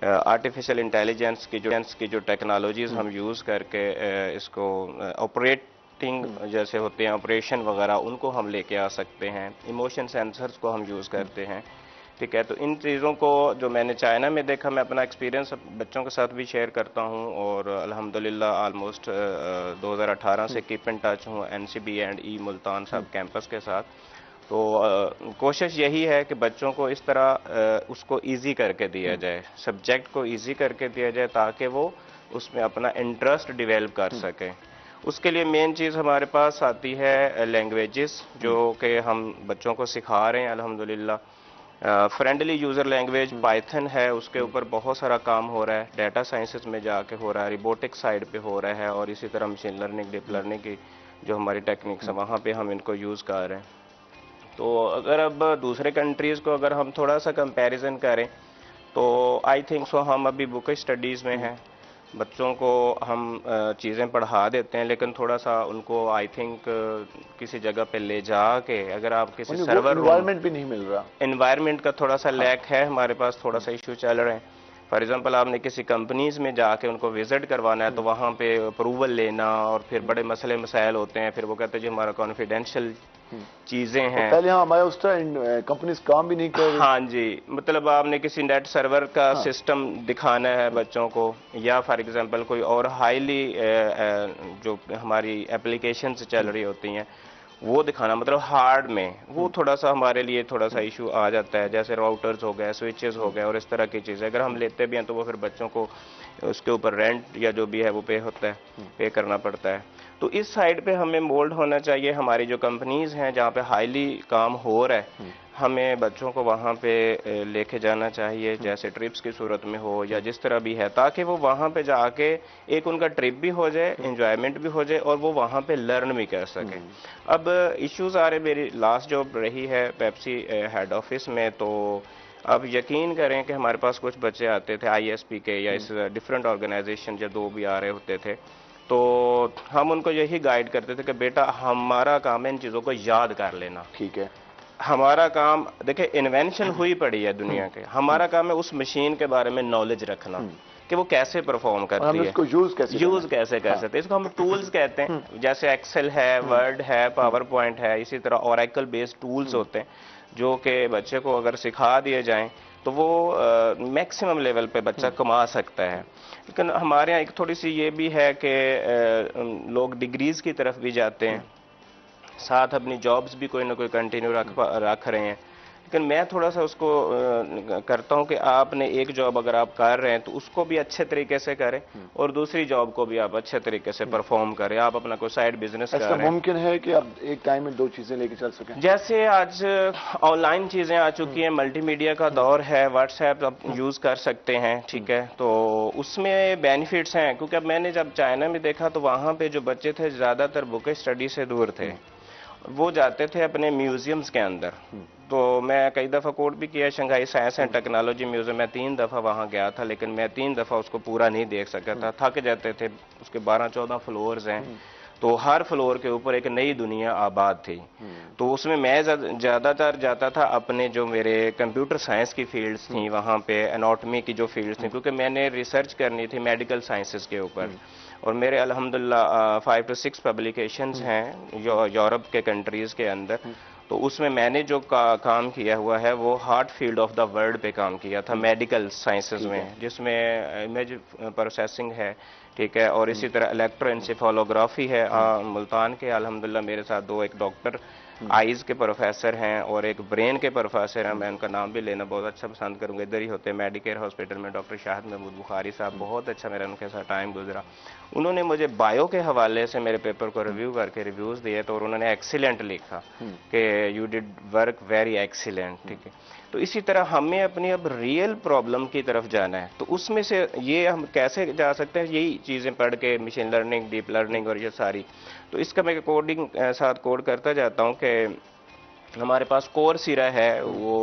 आर्टिफिशियल इंटेलिजेंस की जो टेक्नोलॉजीज़ हम यूज़ करके इसको ऑपरेटिंग जैसे होते हैं ऑपरेशन वगैरह, उनको हम लेके आ सकते हैं। इमोशन सेंसर्स को हम यूज़ करते हैं, ठीक है। तो इन चीज़ों को जो मैंने चाइना में देखा, मैं अपना एक्सपीरियंस बच्चों के साथ भी शेयर करता हूँ, और अल्हम्दुलिल्लाह ऑलमोस्ट 2018 से कीप इन टच हूँ NCB&E मुल्तान सब कैंपस के साथ। तो कोशिश यही है कि बच्चों को इस तरह उसको इजी करके दिया जाए, सब्जेक्ट को इजी करके दिया जाए, ताकि वो उसमें अपना इंटरेस्ट डिवेल्प कर सकें। उसके लिए मेन चीज़ हमारे पास आती है लैंग्वेजेस, जो कि हम बच्चों को सिखा रहे हैं अल्हम्दुलिल्लाह। फ्रेंडली यूज़र लैंग्वेज पाइथन है, उसके ऊपर बहुत सारा काम हो रहा है, डाटा साइंसेस में जाके हो रहा है, रोबोटिक साइड पे हो रहा है, और इसी तरह मशीन लर्निंग, डीप लर्निंग की जो हमारी टेक्निक्स है वहाँ पे हम इनको यूज़ कर रहे हैं। तो अगर अब दूसरे कंट्रीज़ को अगर हम थोड़ा सा कंपैरिजन करें तो आई थिंक सो हम अभी बुक स्टडीज़ में हैं, बच्चों को हम चीज़ें पढ़ा देते हैं, लेकिन थोड़ा सा उनको आई थिंक किसी जगह पे ले जाके, अगर आप किसी सर्वर एनवायरनमेंट भी नहीं मिल रहा, एनवायरनमेंट का थोड़ा सा लैक है हमारे पास, थोड़ा सा इशू चल रहे हैं। फॉर एग्जांपल आपने किसी कंपनीज में जाके उनको विजिट करवाना है, तो वहाँ पे अप्रूवल लेना, और फिर बड़े मसले मसाइल होते हैं, फिर वो कहते हैं जी हमारा कॉन्फिडेंशियल चीज़ें हैं। पहले हमारे उस तरह कंपनीज काम भी नहीं कर रही। हाँ जी, मतलब आपने किसी नेट सर्वर का सिस्टम दिखाना है बच्चों को, या फॉर एग्जांपल कोई और हाईली जो हमारी एप्लीकेशंस चल रही होती हैं वो दिखाना, मतलब हार्ड में वो थोड़ा सा हमारे लिए थोड़ा सा इशू आ जाता है, जैसे राउटर्स हो गए, स्विचेस हो गए और इस तरह की चीज़ें अगर हम लेते भी हैं तो वो फिर बच्चों को उसके ऊपर रेंट या जो भी है वो पे होता है, पे करना पड़ता है। तो इस साइड पे हमें मोल्ड होना चाहिए। हमारी जो कंपनीज हैं जहाँ पे हाईली काम हो रहा है, हमें बच्चों को वहाँ पे लेके जाना चाहिए, जैसे ट्रिप्स की सूरत में हो या जिस तरह भी है, ताकि वो वहाँ पे जाके एक उनका ट्रिप भी हो जाए, एंजॉयमेंट भी हो जाए और वो वहाँ पे लर्न भी कर सके। अब इश्यूज आ रहे, मेरी लास्ट जॉब रही है पेप्सी हेड ऑफिस में, तो अब यकीन करें कि हमारे पास कुछ बच्चे आते थे आईएसपी के या इस डिफरेंट ऑर्गेनाइजेशन जब दो भी आ रहे होते थे, तो हम उनको यही गाइड करते थे कि बेटा हमारा काम है इन चीज़ों को याद कर लेना। ठीक है, हमारा काम, देखिए इन्वेंशन हुई पड़ी है दुनिया के, हमारा काम है उस मशीन के बारे में नॉलेज रखना कि वो कैसे परफॉर्म करती है, इसको यूज कैसे कर सकते हैं। इसको हम टूल्स कहते हैं, जैसे एक्सेल है, वर्ड है, पावर पॉइंट है, इसी तरह ओरेकल बेस्ड टूल्स होते हैं जो कि बच्चे को अगर सिखा दिए जाएं तो वो मैक्सिमम लेवल पे बच्चा कमा सकता है। लेकिन हमारे यहाँ एक थोड़ी सी ये भी है कि लोग डिग्रीज की तरफ भी जाते हैं, साथ अपनी जॉब्स भी कोई ना कोई कंटिन्यू रख रहे हैं। लेकिन मैं थोड़ा सा उसको करता हूं कि आपने एक जॉब अगर आप कर रहे हैं तो उसको भी अच्छे तरीके से करें और दूसरी जॉब को भी आप अच्छे तरीके से परफॉर्म करें। आप अपना कोई साइड बिजनेस कर रहे हैं, मुमकिन है कि आप एक टाइम में दो चीजें लेके चल सकें? जैसे आज ऑनलाइन चीजें आ चुकी हैं, मल्टीमीडिया का दौर है, व्हाट्सएप आप यूज कर सकते हैं, ठीक है, तो उसमें बेनिफिट्स हैं। क्योंकि अब मैंने जब चाइना में देखा तो वहां पे जो बच्चे थे ज्यादातर बुक स्टडी से दूर थे, वो जाते थे अपने म्यूजियम्स के अंदर। तो मैं कई दफ़ा कोर्ट भी किया, Shanghai science and technology museum, मैं 3 दफ़ा वहाँ गया था, लेकिन मैं 3 दफ़ा उसको पूरा नहीं देख सका था, थक जाते थे। उसके 12-14 फ्लोर्स हैं, तो हर फ्लोर के ऊपर एक नई दुनिया आबाद थी। तो उसमें मैं ज़्यादातर जाता था अपने जो मेरे कंप्यूटर साइंस की फील्ड्स थी वहाँ पे, एनाटॉमी की जो फील्ड्स थी, क्योंकि मैंने रिसर्च करनी थी मेडिकल साइंसेस के ऊपर। और मेरे अल्हम्दुलिल्लाह 5 to 6 पब्लिकेशंस हैं यूरोप के कंट्रीज़ के अंदर। तो उसमें मैंने जो काम किया हुआ है वो heart field of the world पे काम किया था, मेडिकल साइंसेज में, जिसमें इमेज प्रोसेसिंग है, ठीक है, और इसी तरह इलेक्ट्रोएंसेफेलोग्राफी है। मुल्तान के अल्हम्दुलिल्लाह मेरे साथ एक डॉक्टर आइज़ के प्रोफेसर हैं और एक ब्रेन के प्रोफेसर हैं, मैं उनका नाम भी लेना बहुत अच्छा पसंद करूंगा, इधर ही होते हैं मेडिकेयर हॉस्पिटल में, डॉक्टर शाहिद महमूद बुखारी साहब, बहुत अच्छा मेरा उनके साथ टाइम गुजरा। उन्होंने मुझे बायो के हवाले से मेरे पेपर को रिव्यू करके रिव्यूज़ दिए, तो उन्होंने एक्सीलेंट लिखा कि you did work very excellent, ठीक है। तो इसी तरह हमें अपनी अब रियल प्रॉब्लम की तरफ जाना है, तो उसमें से ये हम कैसे जा सकते हैं, यही चीज़ें पढ़ के, मशीन लर्निंग, डीप लर्निंग और ये सारी। तो इसका मैं कोडिंग साथ कोड करता जाता हूँ कि हमारे पास कोर्सेरा है, वो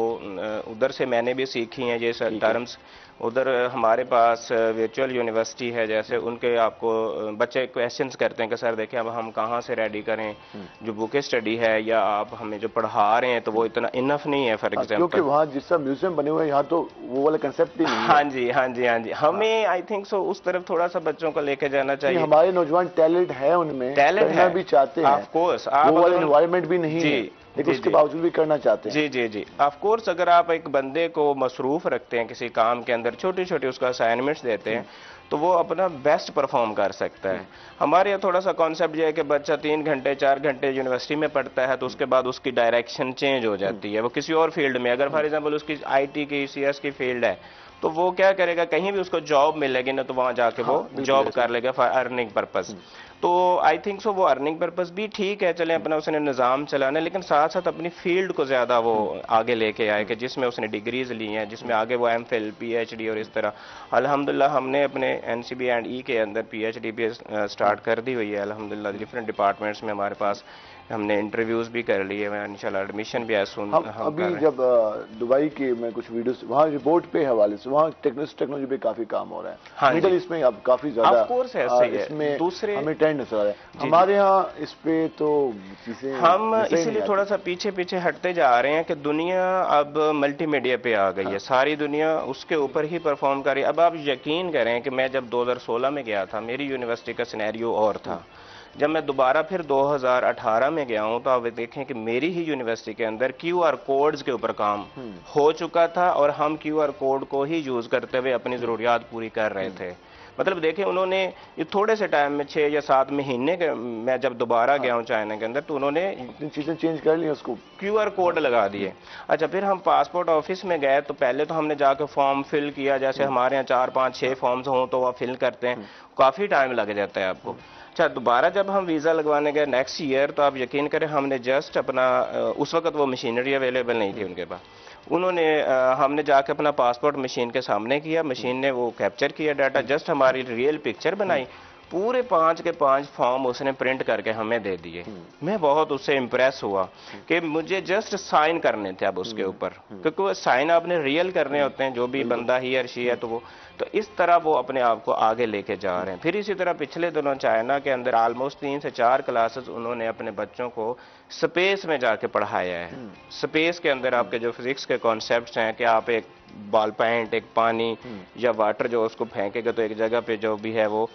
उधर से मैंने भी सीखी हैं ये टर्म्स। उधर हमारे पास वर्चुअल यूनिवर्सिटी है, जैसे उनके आपको बच्चे क्वेश्चंस करते हैं कि सर देखें अब हम कहाँ से रेडी करें, जो बुक स्टडी है या आप हमें जो पढ़ा रहे हैं तो वो इतना इनफ नहीं है, फॉर एग्जांपल। क्योंकि वहाँ जिस तरह म्यूजियम बने हुए हैं यहाँ तो वो वाला कंसेप्ट ही नहीं है। हाँ जी, हाँ जी, हाँ जी, हमें आई थिंक सो उस तरफ थोड़ा सा बच्चों को लेके जाना चाहिए। हमारे नौजवान टैलेंट है, उनमें टैलेंट है, भी चाहते हैं, ऑफ कोर्स, वो वाला एनवायरनमेंट भी नहीं है, लेकिन उसके बावजूद भी करना चाहते हैं। जी जी जी, ऑफ कोर्स। अगर आप एक बंदे को मसरूफ रखते हैं किसी काम के अंदर, छोटी छोटी उसको असाइनमेंट्स देते हैं, तो वो अपना बेस्ट परफॉर्म कर सकता है। हमारे यहाँ थोड़ा सा कॉन्सेप्ट ये है कि बच्चा 3 घंटे 4 घंटे यूनिवर्सिटी में पढ़ता है तो उसके बाद उसकी डायरेक्शन चेंज हो जाती है, वो किसी और फील्ड में, अगर फॉर एग्जांपल उसकी आईटी की, सीएस की फील्ड है, तो वो क्या करेगा, कहीं भी उसको जॉब मिलेगी ना तो वहां जाके वो जॉब कर लेगा फॉर अर्निंग पर्पस। तो आई थिंक सो वो अर्निंग पर्पस भी ठीक है, चले अपना उसने निज़ाम चलाना है, लेकिन साथ साथ अपनी फील्ड को ज़्यादा वो आगे लेके आए कि जिसमें उसने डिग्रीज ली हैं, जिसमें आगे वो एमफिल, पीएचडी और इस तरह। अल्हम्दुलिल्लाह हमने अपने एनसीबी&ई के अंदर पीएचडी भी स्टार्ट कर दी हुई है अल्हम्दुलिल्लाह। डिफरेंट डिपार्टमेंट्स में हमारे पास हमने इंटरव्यूज भी कर लिए हैं, इंशाल्लाह एडमिशन भी आज सुन। हम अभी जब दुबई के मैं कुछ वीडियोस वहाँ रिपोर्ट पे हवाले से, वहाँ टेक्नोलॉजी पे काफी काम हो रहा है। हाँ, मिडल ईस्ट में अब काफी ज्यादा इसमें दूसरे हमें ट्रेंड नजर आ रहा है। हमारे यहाँ इस पे तो चीजें हम इसीलिए थोड़ा सा पीछे पीछे हटते जा रहे हैं कि दुनिया अब मल्टीमीडिया पे आ गई है, सारी दुनिया उसके ऊपर ही परफॉर्म कर रही है। अब आप यकीन करें कि मैं जब 2016 में गया था, मेरी यूनिवर्सिटी का सिनेरियो और था। जब मैं दोबारा फिर 2018 में गया हूं तो आप देखें कि मेरी ही यूनिवर्सिटी के अंदर QR कोड्स के ऊपर काम हो चुका था और हम QR कोड को ही यूज करते हुए अपनी जरूरियात पूरी कर रहे थे। मतलब देखिए उन्होंने ये थोड़े से टाइम में 6 या 7 महीने के, मैं जब दोबारा गया हूँ चाइना के अंदर, तो उन्होंने इतनी चीजें चेंज कर ली उसको। QR कोड लगा दिए। अच्छा, फिर हम पासपोर्ट ऑफिस में गए तो पहले तो हमने जाके फॉर्म फिल किया, जैसे हमारे यहाँ 4, 5, 6 फॉर्म्स हों तो वह फिल करते हैं, काफी टाइम लग जाता है आपको। अच्छा, दोबारा जब हम वीजा लगवाने गए नेक्स्ट ईयर, तो आप यकीन करें हमने जस्ट अपना उस वक्त वो मशीनरी अवेलेबल नहीं थी उनके पास, उन्होंने हमने जाके अपना पासपोर्ट मशीन के सामने किया, मशीन ने वो कैप्चर किया डाटा, जस्ट हमारी रियल पिक्चर बनाई, पूरे 5 के 5 फॉर्म उसने प्रिंट करके हमें दे दिए। मैं बहुत उससे इम्प्रेस हुआ कि मुझे जस्ट साइन करने थे अब उसके ऊपर, क्योंकि वो साइन आपने रियल करने होते हैं, जो भी बंदा ही और शी है, तो इस तरह वो अपने आप को आगे लेके जा रहे हैं। फिर इसी तरह पिछले दिनों चाइना के अंदर ऑलमोस्ट 3 से 4 क्लासेस उन्होंने अपने बच्चों को स्पेस में जाके पढ़ाया है। स्पेस के अंदर आपके जो फिजिक्स के कॉन्सेप्ट्स हैं कि आप एक बॉल पेंट, एक पानी या वाटर जो उसको फेंकेगा तो एक जगह पे जो भी है वो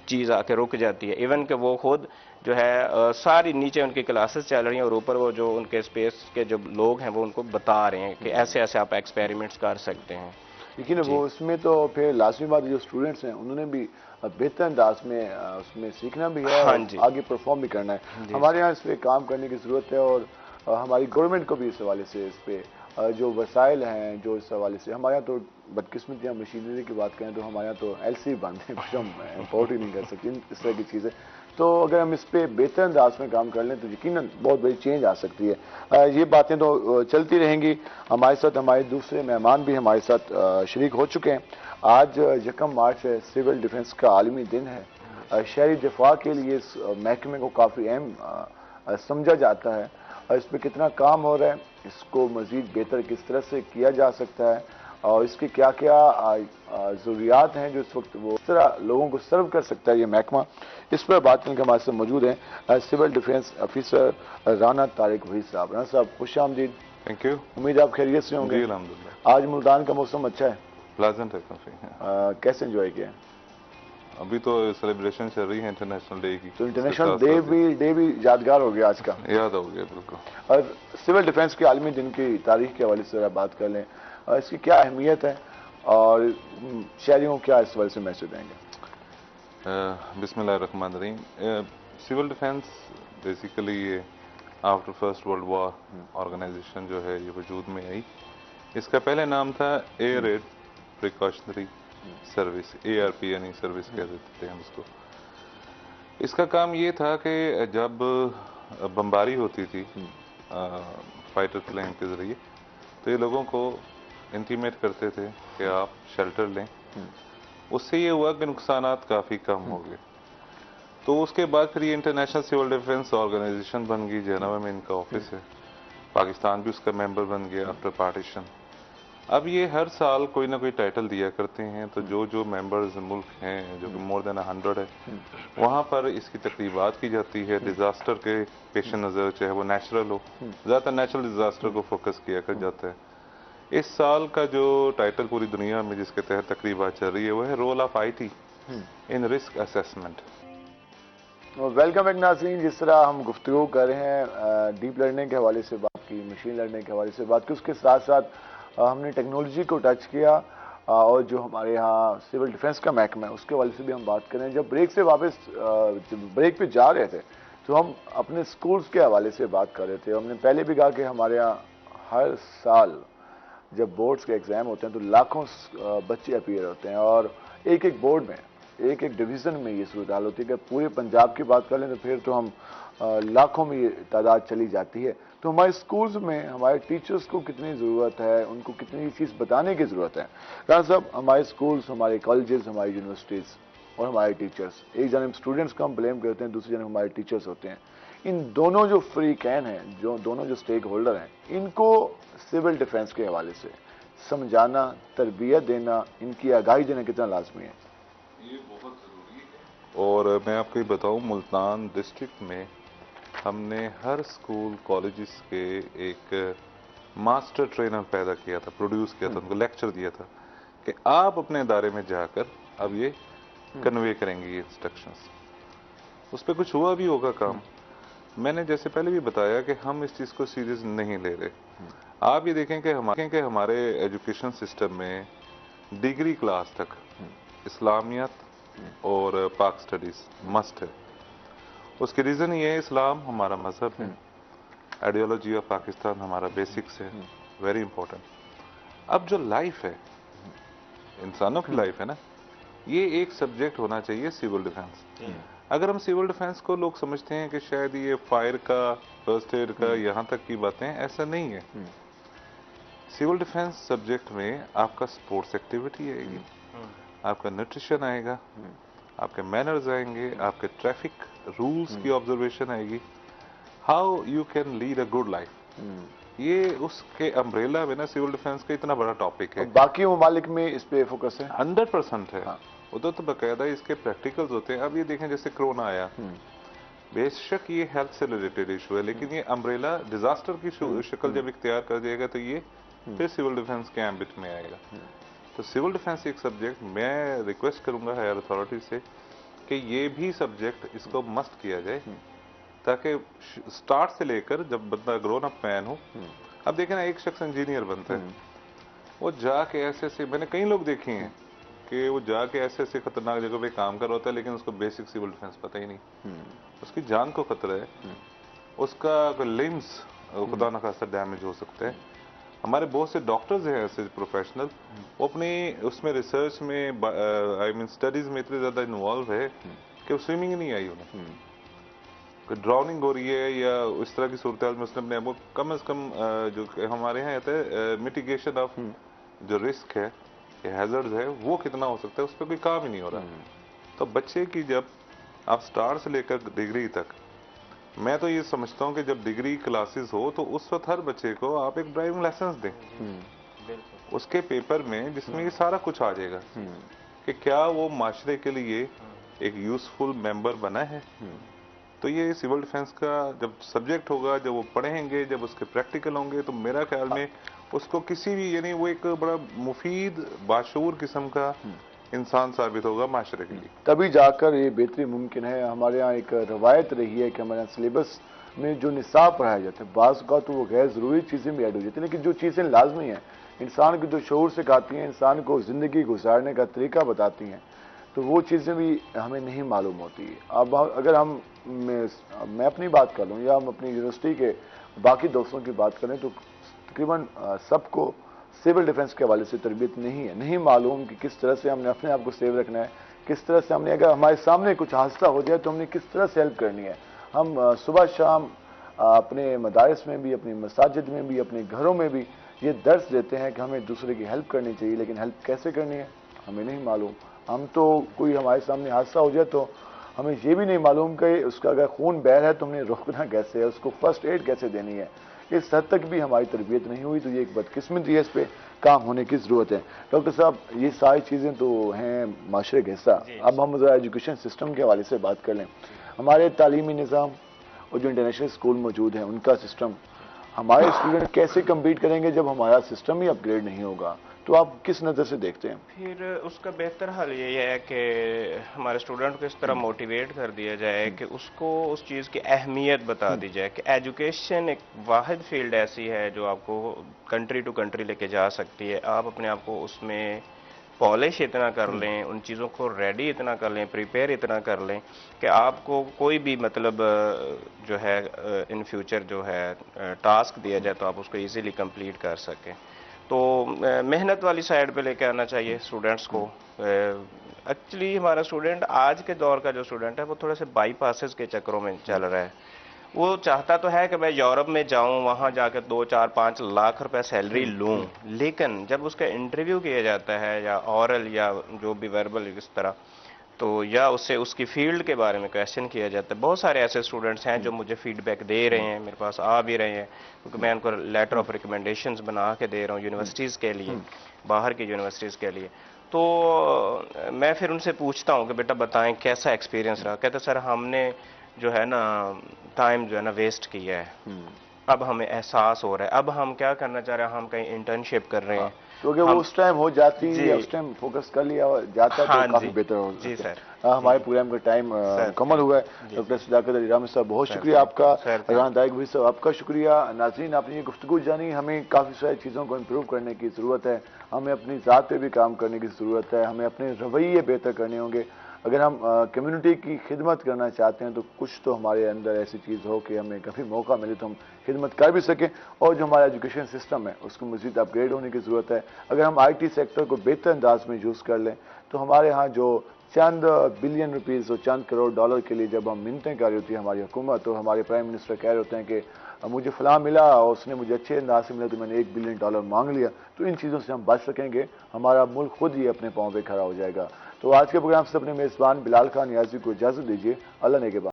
चीज आके रुक जाती है। इवन कि वो खुद जो है सारी नीचे उनकी क्लासेस चल रही हैं और ऊपर वो जो उनके स्पेस के जो लोग हैं वो उनको बता रहे हैं कि ऐसे ऐसे आप एक्सपेरिमेंट्स कर सकते हैं। लेकिन वो उसमें तो फिर लाजमी बात, जो स्टूडेंट्स हैं उन्होंने भी बेहतर अंदाज में उसमें सीखना भी है और आगे परफॉर्म भी करना है। हमारे यहाँ इस पर काम करने की ज़रूरत है और हमारी गवर्नमेंट को भी इस हवाले से इस पर जो वसाइल हैं, जो इस हवाले से हमारे यहाँ तो बदकिस्मती या मशीनरी की बात करें तो हमारे यहाँ तो LC बंद है, कुछ हम इम्पोर्ट ही नहीं कर सकते इस तरह की चीज़ें। तो अगर हम इस पर बेहतर अंदाज में काम कर लें तो यकीनन बहुत बड़ी चेंज आ सकती है। ये बातें तो चलती रहेंगी। हमारे साथ हमारे दूसरे मेहमान भी हमारे साथ शरीक हो चुके हैं। आज 1 मार्च है, सिविल डिफेंस का आलमी दिन है। शहरी दिफा के लिए इस महकमे को काफ़ी अहम समझा जाता है। इस पर कितना काम हो रहा है, इसको मज़ीद बेहतर किस तरह से किया जा सकता है और इसकी क्या क्या ज़रूरियात हैं जो इस वक्त वो इस तरह लोगों को सर्व कर सकता है ये महकमा, इस पर बात करने के हमारे साथ मौजूद हैं civil defence officer Rana Tariq Waheed साहब। राना साहब खुश आमदीद। Thank you. उम्मीद आप खैरियत से होंगे। अल्हम्दुलिल्लाह। आज मुल्तान का मौसम अच्छा है, प्लेजेंट है काफी। कैसे एंजॉय किया? अभी तो सेलिब्रेशन चल रही है इंटरनेशनल डे की, तो इंटरनेशनल डे भी यादगार हो गया आज का। याद हो गया बिल्कुल। और सिविल डिफेंस के आलमी दिन की तारीख के हवाले से बात कर लें, इसकी क्या अहमियत है और शहरियों को क्या इस हवाले से मैसेज देंगे? बिस्मिल्लाहिर्रहमानिर्रहीम। सिविल डिफेंस बेसिकली ये after first world war organisation जो है ये वजूद में आई। इसका पहले नाम था air red precautionary service, ARP यानी सर्विस कह देते थे हम इसको। इसका काम ये था कि जब बमबारी होती थी फाइटर प्लेन के जरिए, तो ये लोगों को इंटीमेट करते थे कि आप शेल्टर लें। उससे ये हुआ कि नुकसानात काफ़ी कम हो गए। तो उसके बाद फिर ये इंटरनेशनल सिविल डिफेंस ऑर्गेनाइजेशन बन गई, जेनेवा में इनका ऑफिस है। पाकिस्तान भी उसका मेंबर बन गया आफ्टर पार्टीशन। अब ये हर साल कोई ना कोई टाइटल दिया करते हैं, तो जो जो मेंबर्स मुल्क हैं, जो कि मोर देन 100 है, वहाँ पर इसकी तकरीबात की जाती है। डिजास्टर के पेश नज़र, चाहे वो नेचुरल हो, ज़्यादातर नेचुरल डिजास्टर को फोकस किया कर जाता है। इस साल का जो टाइटल पूरी दुनिया में जिसके तहत तकरीबात चल रही है वो है role of IT in risk assessment. Welcome एक नाज़रीन, जिस तरह हम गुफ्तगू कर रहे हैं डीप लर्निंग के हवाले से बात की, मशीन लर्निंग के हवाले से बात की, उसके साथ साथ हमने टेक्नोलॉजी को टच किया और जो हमारे यहाँ सिविल डिफेंस का महकमा है उसके हवाले से भी हम बात करें। जब ब्रेक से वापस ब्रेक पे जा रहे थे तो हम अपने स्कूल्स के हवाले से बात कर रहे थे। हमने पहले भी कहा कि हमारे यहाँ हर साल जब बोर्ड्स के एग्ज़ाम होते हैं तो लाखों बच्चे अपीयर होते हैं और एक एक बोर्ड में, एक एक डिवीज़न में ये सूरत हाल होती है कि पूरे पंजाब की बात कर लें तो फिर तो हम लाखों में ये तादाद चली जाती है। तो हमारे स्कूल्स में हमारे टीचर्स को कितनी ज़रूरत है, उनको कितनी चीज़ बताने की ज़रूरत है। राना साहब, हमारे स्कूल्स, हमारे कॉलेजेस, हमारी यूनिवर्सिटीज़ और हमारे टीचर्स, एक जानब स्टूडेंट्स को हम ब्लेम करते हैं, दूसरी जानब हमारे टीचर्स होते हैं। इन दोनों जो फ्री कैन हैं, जो दोनों जो स्टेक होल्डर हैं, इनको सिविल डिफेंस के हवाले से समझाना, तरबियत देना, इनकी आगाही देना कितना लाजमी है? ये बहुत ज़रूरी है। और मैं आपको ये बताऊँ, मुल्तान डिस्ट्रिक्ट में हमने हर स्कूल कॉलेजेस के एक मास्टर ट्रेनर पैदा किया था, प्रोड्यूस किया था, उनको लेक्चर दिया था कि आप अपने इदारे में जाकर अब ये कन्वे करेंगे ये इंस्ट्रक्शंस। उस पर कुछ हुआ भी होगा काम। मैंने जैसे पहले भी बताया कि हम इस चीज़ को सीरियस नहीं ले रहे। आप ये देखें कि हमारे एजुकेशन सिस्टम में डिग्री क्लास तक इस्लामियत और पाक स्टडीज मस्ट है। उसकी रीजन ये है, इस्लाम हमारा मजहब है, आइडियोलॉजी ऑफ पाकिस्तान हमारा बेसिक्स है, वेरी इंपॉर्टेंट। अब जो लाइफ है, इंसानों की लाइफ है ना, ये एक सब्जेक्ट होना चाहिए सिविल डिफेंस। अगर हम सिविल डिफेंस को लोग समझते हैं कि शायद ये फायर का, फर्स्ट एड का, यहाँ तक की बातें, ऐसा नहीं है। सिविल डिफेंस सब्जेक्ट में आपका स्पोर्ट्स एक्टिविटी आएगी, आपका न्यूट्रिशन आएगा, आपके मैनर्स आएंगे, आपके ट्रैफिक रूल्स की ऑब्जर्वेशन आएगी, how you can lead a good life. ये उसके अम्ब्रेला में ना सिविल डिफेंस का इतना बड़ा टॉपिक है। बाकी ममालिक में इस पे फोकस है 100% है। हाँ। उधर तो बाकायदा इसके प्रैक्टिकल्स होते हैं। अब ये देखें जैसे कोरोना आया, बेशक ये हेल्थ से रिलेटेड इशू है, लेकिन ये अम्ब्रेला डिजास्टर की शक्ल जब इख्तियार कर जाएगा तो ये फिर सिविल डिफेंस के एम्बिट में आएगा। तो सिविल डिफेंस एक सब्जेक्ट, मैं रिक्वेस्ट करूंगा हायर अथॉरिटी से कि ये भी सब्जेक्ट इसको मस्ट किया जाए, ताकि स्टार्ट से लेकर जब बंदा ग्रोन अप मैन हो। अब देखें ना, एक शख्स इंजीनियर बनता है, वो जाके ऐसे मैंने कई लोग देखे हैं कि वो जाके ऐसे खतरनाक जगह पे काम कर रहा होता है, लेकिन उसको बेसिक सिविल डिफेंस पता ही नहीं। उसकी जान को खतरा है, उसका लिम्स खुदा न खास्ता डैमेज हो सकता है। हमारे बहुत से डॉक्टर्स हैं ऐसे प्रोफेशनल, वो अपनी उसमें रिसर्च में आई मीन स्टडीज में इतने ज्यादा इन्वॉल्व है कि वो स्विमिंग नहीं आई उन्हें, ड्राउनिंग हो रही है या इस तरह की सूरत में उसने अपने वो कम से कम जो हमारे यहाँ आता है मिटिगेशन ऑफ जो रिस्क है या हैजर्ड है वो कितना हो सकता है, उस पर कोई काम ही नहीं हो रहा। तो बच्चे की जब आप स्टार्ट से लेकर डिग्री तक, मैं तो ये समझता हूँ कि जब डिग्री क्लासेस हो तो उस वक्त हर बच्चे को आप एक ड्राइविंग लाइसेंस दें उसके पेपर में, जिसमें ये सारा कुछ आ जाएगा कि क्या वो माशरे के लिए एक यूजफुल मेंबर बना है। तो ये सिविल डिफेंस का जब सब्जेक्ट होगा, जब वो पढ़ेंगे, जब उसके प्रैक्टिकल होंगे, तो मेरा ख्याल में उसको किसी भी, यानी वो एक बड़ा मुफीद बाशूर किस्म का इंसान साबित होगा माशरे के लिए। तभी जाकर ये बेहतरी मुमकिन है। हमारे यहाँ एक रवायत रही है कि हमारे यहाँ सिलेबस में जो निसाब पढ़ाया जाता है, बाज़ का तो वो गैर ज़रूरी चीज़ें भी ऐड हो जाती हैं, लेकिन जो चीज़ें लाजमी हैं, इंसान की जो शऊर सिखाती हैं, इंसान को ज़िंदगी गुजारने का तरीका बताती हैं, तो वो चीज़ें भी हमें नहीं मालूम होती। अब अगर हम मैं अपनी बात कर लूँ या हम अपनी यूनिवर्सिटी के बाकी दोस्तों की बात करें, तो तकरीबन सबको सिविल डिफेंस के हवाले से तरबियत नहीं है, नहीं मालूम कि किस तरह से हमने अपने आप को सेव रखना है, किस तरह से हमने, अगर हमारे सामने कुछ हादसा हो जाए तो हमने किस तरह से हेल्प करनी है। हम सुबह शाम अपने मदारिस में भी, अपनी मसाजिद में भी, अपने घरों में भी ये दर्स देते हैं कि हमें दूसरे की हेल्प करनी चाहिए, लेकिन हेल्प कैसे करनी है हमें नहीं मालूम। हम तो कोई हमारे सामने हादसा हो जाए तो हमें ये भी नहीं मालूम कि उसका अगर खून बह रहा है तो हमने रोकना कैसे है, उसको फर्स्ट एड कैसे देनी है। इस हद तक भी हमारी तरबियत नहीं हुई, तो ये एक बदकिस्मती है, इस पे काम होने की ज़रूरत है। डॉक्टर साहब, ये सारी चीज़ें तो हैं माशरे का हिस्सा। अब हम ज़रा एजुकेशन सिस्टम के हवाले से बात कर लें। हमारे तालीमी निज़ाम और जो इंटरनेशनल स्कूल मौजूद हैं उनका सिस्टम, हमारे स्टूडेंट कैसे कम्पीट करेंगे जब हमारा सिस्टम ही अपग्रेड नहीं होगा? तो आप किस नज़र से देखते हैं? फिर उसका बेहतर हल यही है कि हमारे स्टूडेंट को इस तरह मोटिवेट कर दिया जाए कि उसको उस चीज़ की अहमियत बता दी जाए कि एजुकेशन एक वाहिद फील्ड ऐसी है जो आपको कंट्री टू कंट्री लेके जा सकती है। आप अपने आप को उसमें पॉलिश इतना कर लें, उन चीज़ों को रेडी इतना कर लें, प्रिपेयर इतना कर लें कि आपको कोई भी मतलब जो है इन फ्यूचर जो है टास्क दिया जाए तो आप उसको इजीली कंप्लीट कर सकें। तो मेहनत वाली साइड पे लेके आना चाहिए स्टूडेंट्स को। एक्चुअली हमारा स्टूडेंट, आज के दौर का जो स्टूडेंट है, वो थोड़े से बाईपासेस के चक्करों में चल रहा है। वो चाहता तो है कि मैं यूरोप में जाऊं, वहां जाकर 2, 4, 5 लाख रुपए सैलरी लूं, लेकिन जब उसका इंटरव्यू किया जाता है या ऑरल या जो भी वर्बल इस तरह, तो या उससे उसकी फील्ड के बारे में क्वेश्चन किया जाता है। बहुत सारे ऐसे स्टूडेंट्स हैं जो मुझे फीडबैक दे रहे हैं, मेरे पास आ भी रहे हैं, क्योंकि मैं उनको लेटर ऑफ रिकमेंडेशंस बना के दे रहा हूँ यूनिवर्सिटीज़ के लिए, बाहर की यूनिवर्सिटीज़ के लिए। तो मैं फिर उनसे पूछता हूँ कि बेटा बताएं कैसा एक्सपीरियंस रहा। कहते सर हमने जो है ना टाइम जो है ना वेस्ट किया है, अब हमें एहसास हो रहा है, अब हम क्या करना चाह रहे हैं, हम कहीं इंटर्नशिप कर रहे हैं। क्योंकि वो उस टाइम हो जाती है या उस टाइम फोकस कर लिया जाता है तो काफी बेहतर हो। जी सर, हमारे प्रोग्राम का टाइम मुकम्मल हुआ है। डॉक्टर सदाकत अली रामी साहब, बहुत शुक्रिया आपका। रान दायक भाई साहब, आपका शुक्रिया। नाज़रीन, आपने ये गुफ्तगू जानी, हमें काफ़ी सारी चीज़ों को इम्प्रूव करने की ज़रूरत है, हमें अपनी ज़ात पे भी काम करने की ज़रूरत है, हमें अपने रवैये बेहतर करने होंगे। अगर हम कम्युनिटी की खिदमत करना चाहते हैं तो कुछ तो हमारे अंदर ऐसी चीज़ हो कि हमें कभी मौका मिले तो हम खिदमत कर भी सकें, और जो हमारा एजुकेशन सिस्टम है उसको मज़ीद अपग्रेड होने की ज़रूरत है। अगर हम IT सेक्टर को बेहतर अंदाज में यूज़ कर लें तो हमारे यहाँ जो चंद बिलियन रुपीज़ और चंद करोड़ डॉलर के लिए जब हम मिन्नतें कर रही होती है हमारी हुकूमत, तो हमारे प्राइम मिनिस्टर कह रहे होते हैं कि मुझे फलां मिला और उसने मुझे अच्छे अंदाज से मिला तो मैंने $1 बिलियन मांग लिया, तो इन चीज़ों से हम बच सकेंगे, हमारा मुल्क खुद ही अपने पाँव पे खड़ा हो जाएगा। तो आज के प्रोग्राम से अपने मेज़बान बिलाल खान नियाज़ी को इजाज़त दीजिए। अल्लाह ने के बाद।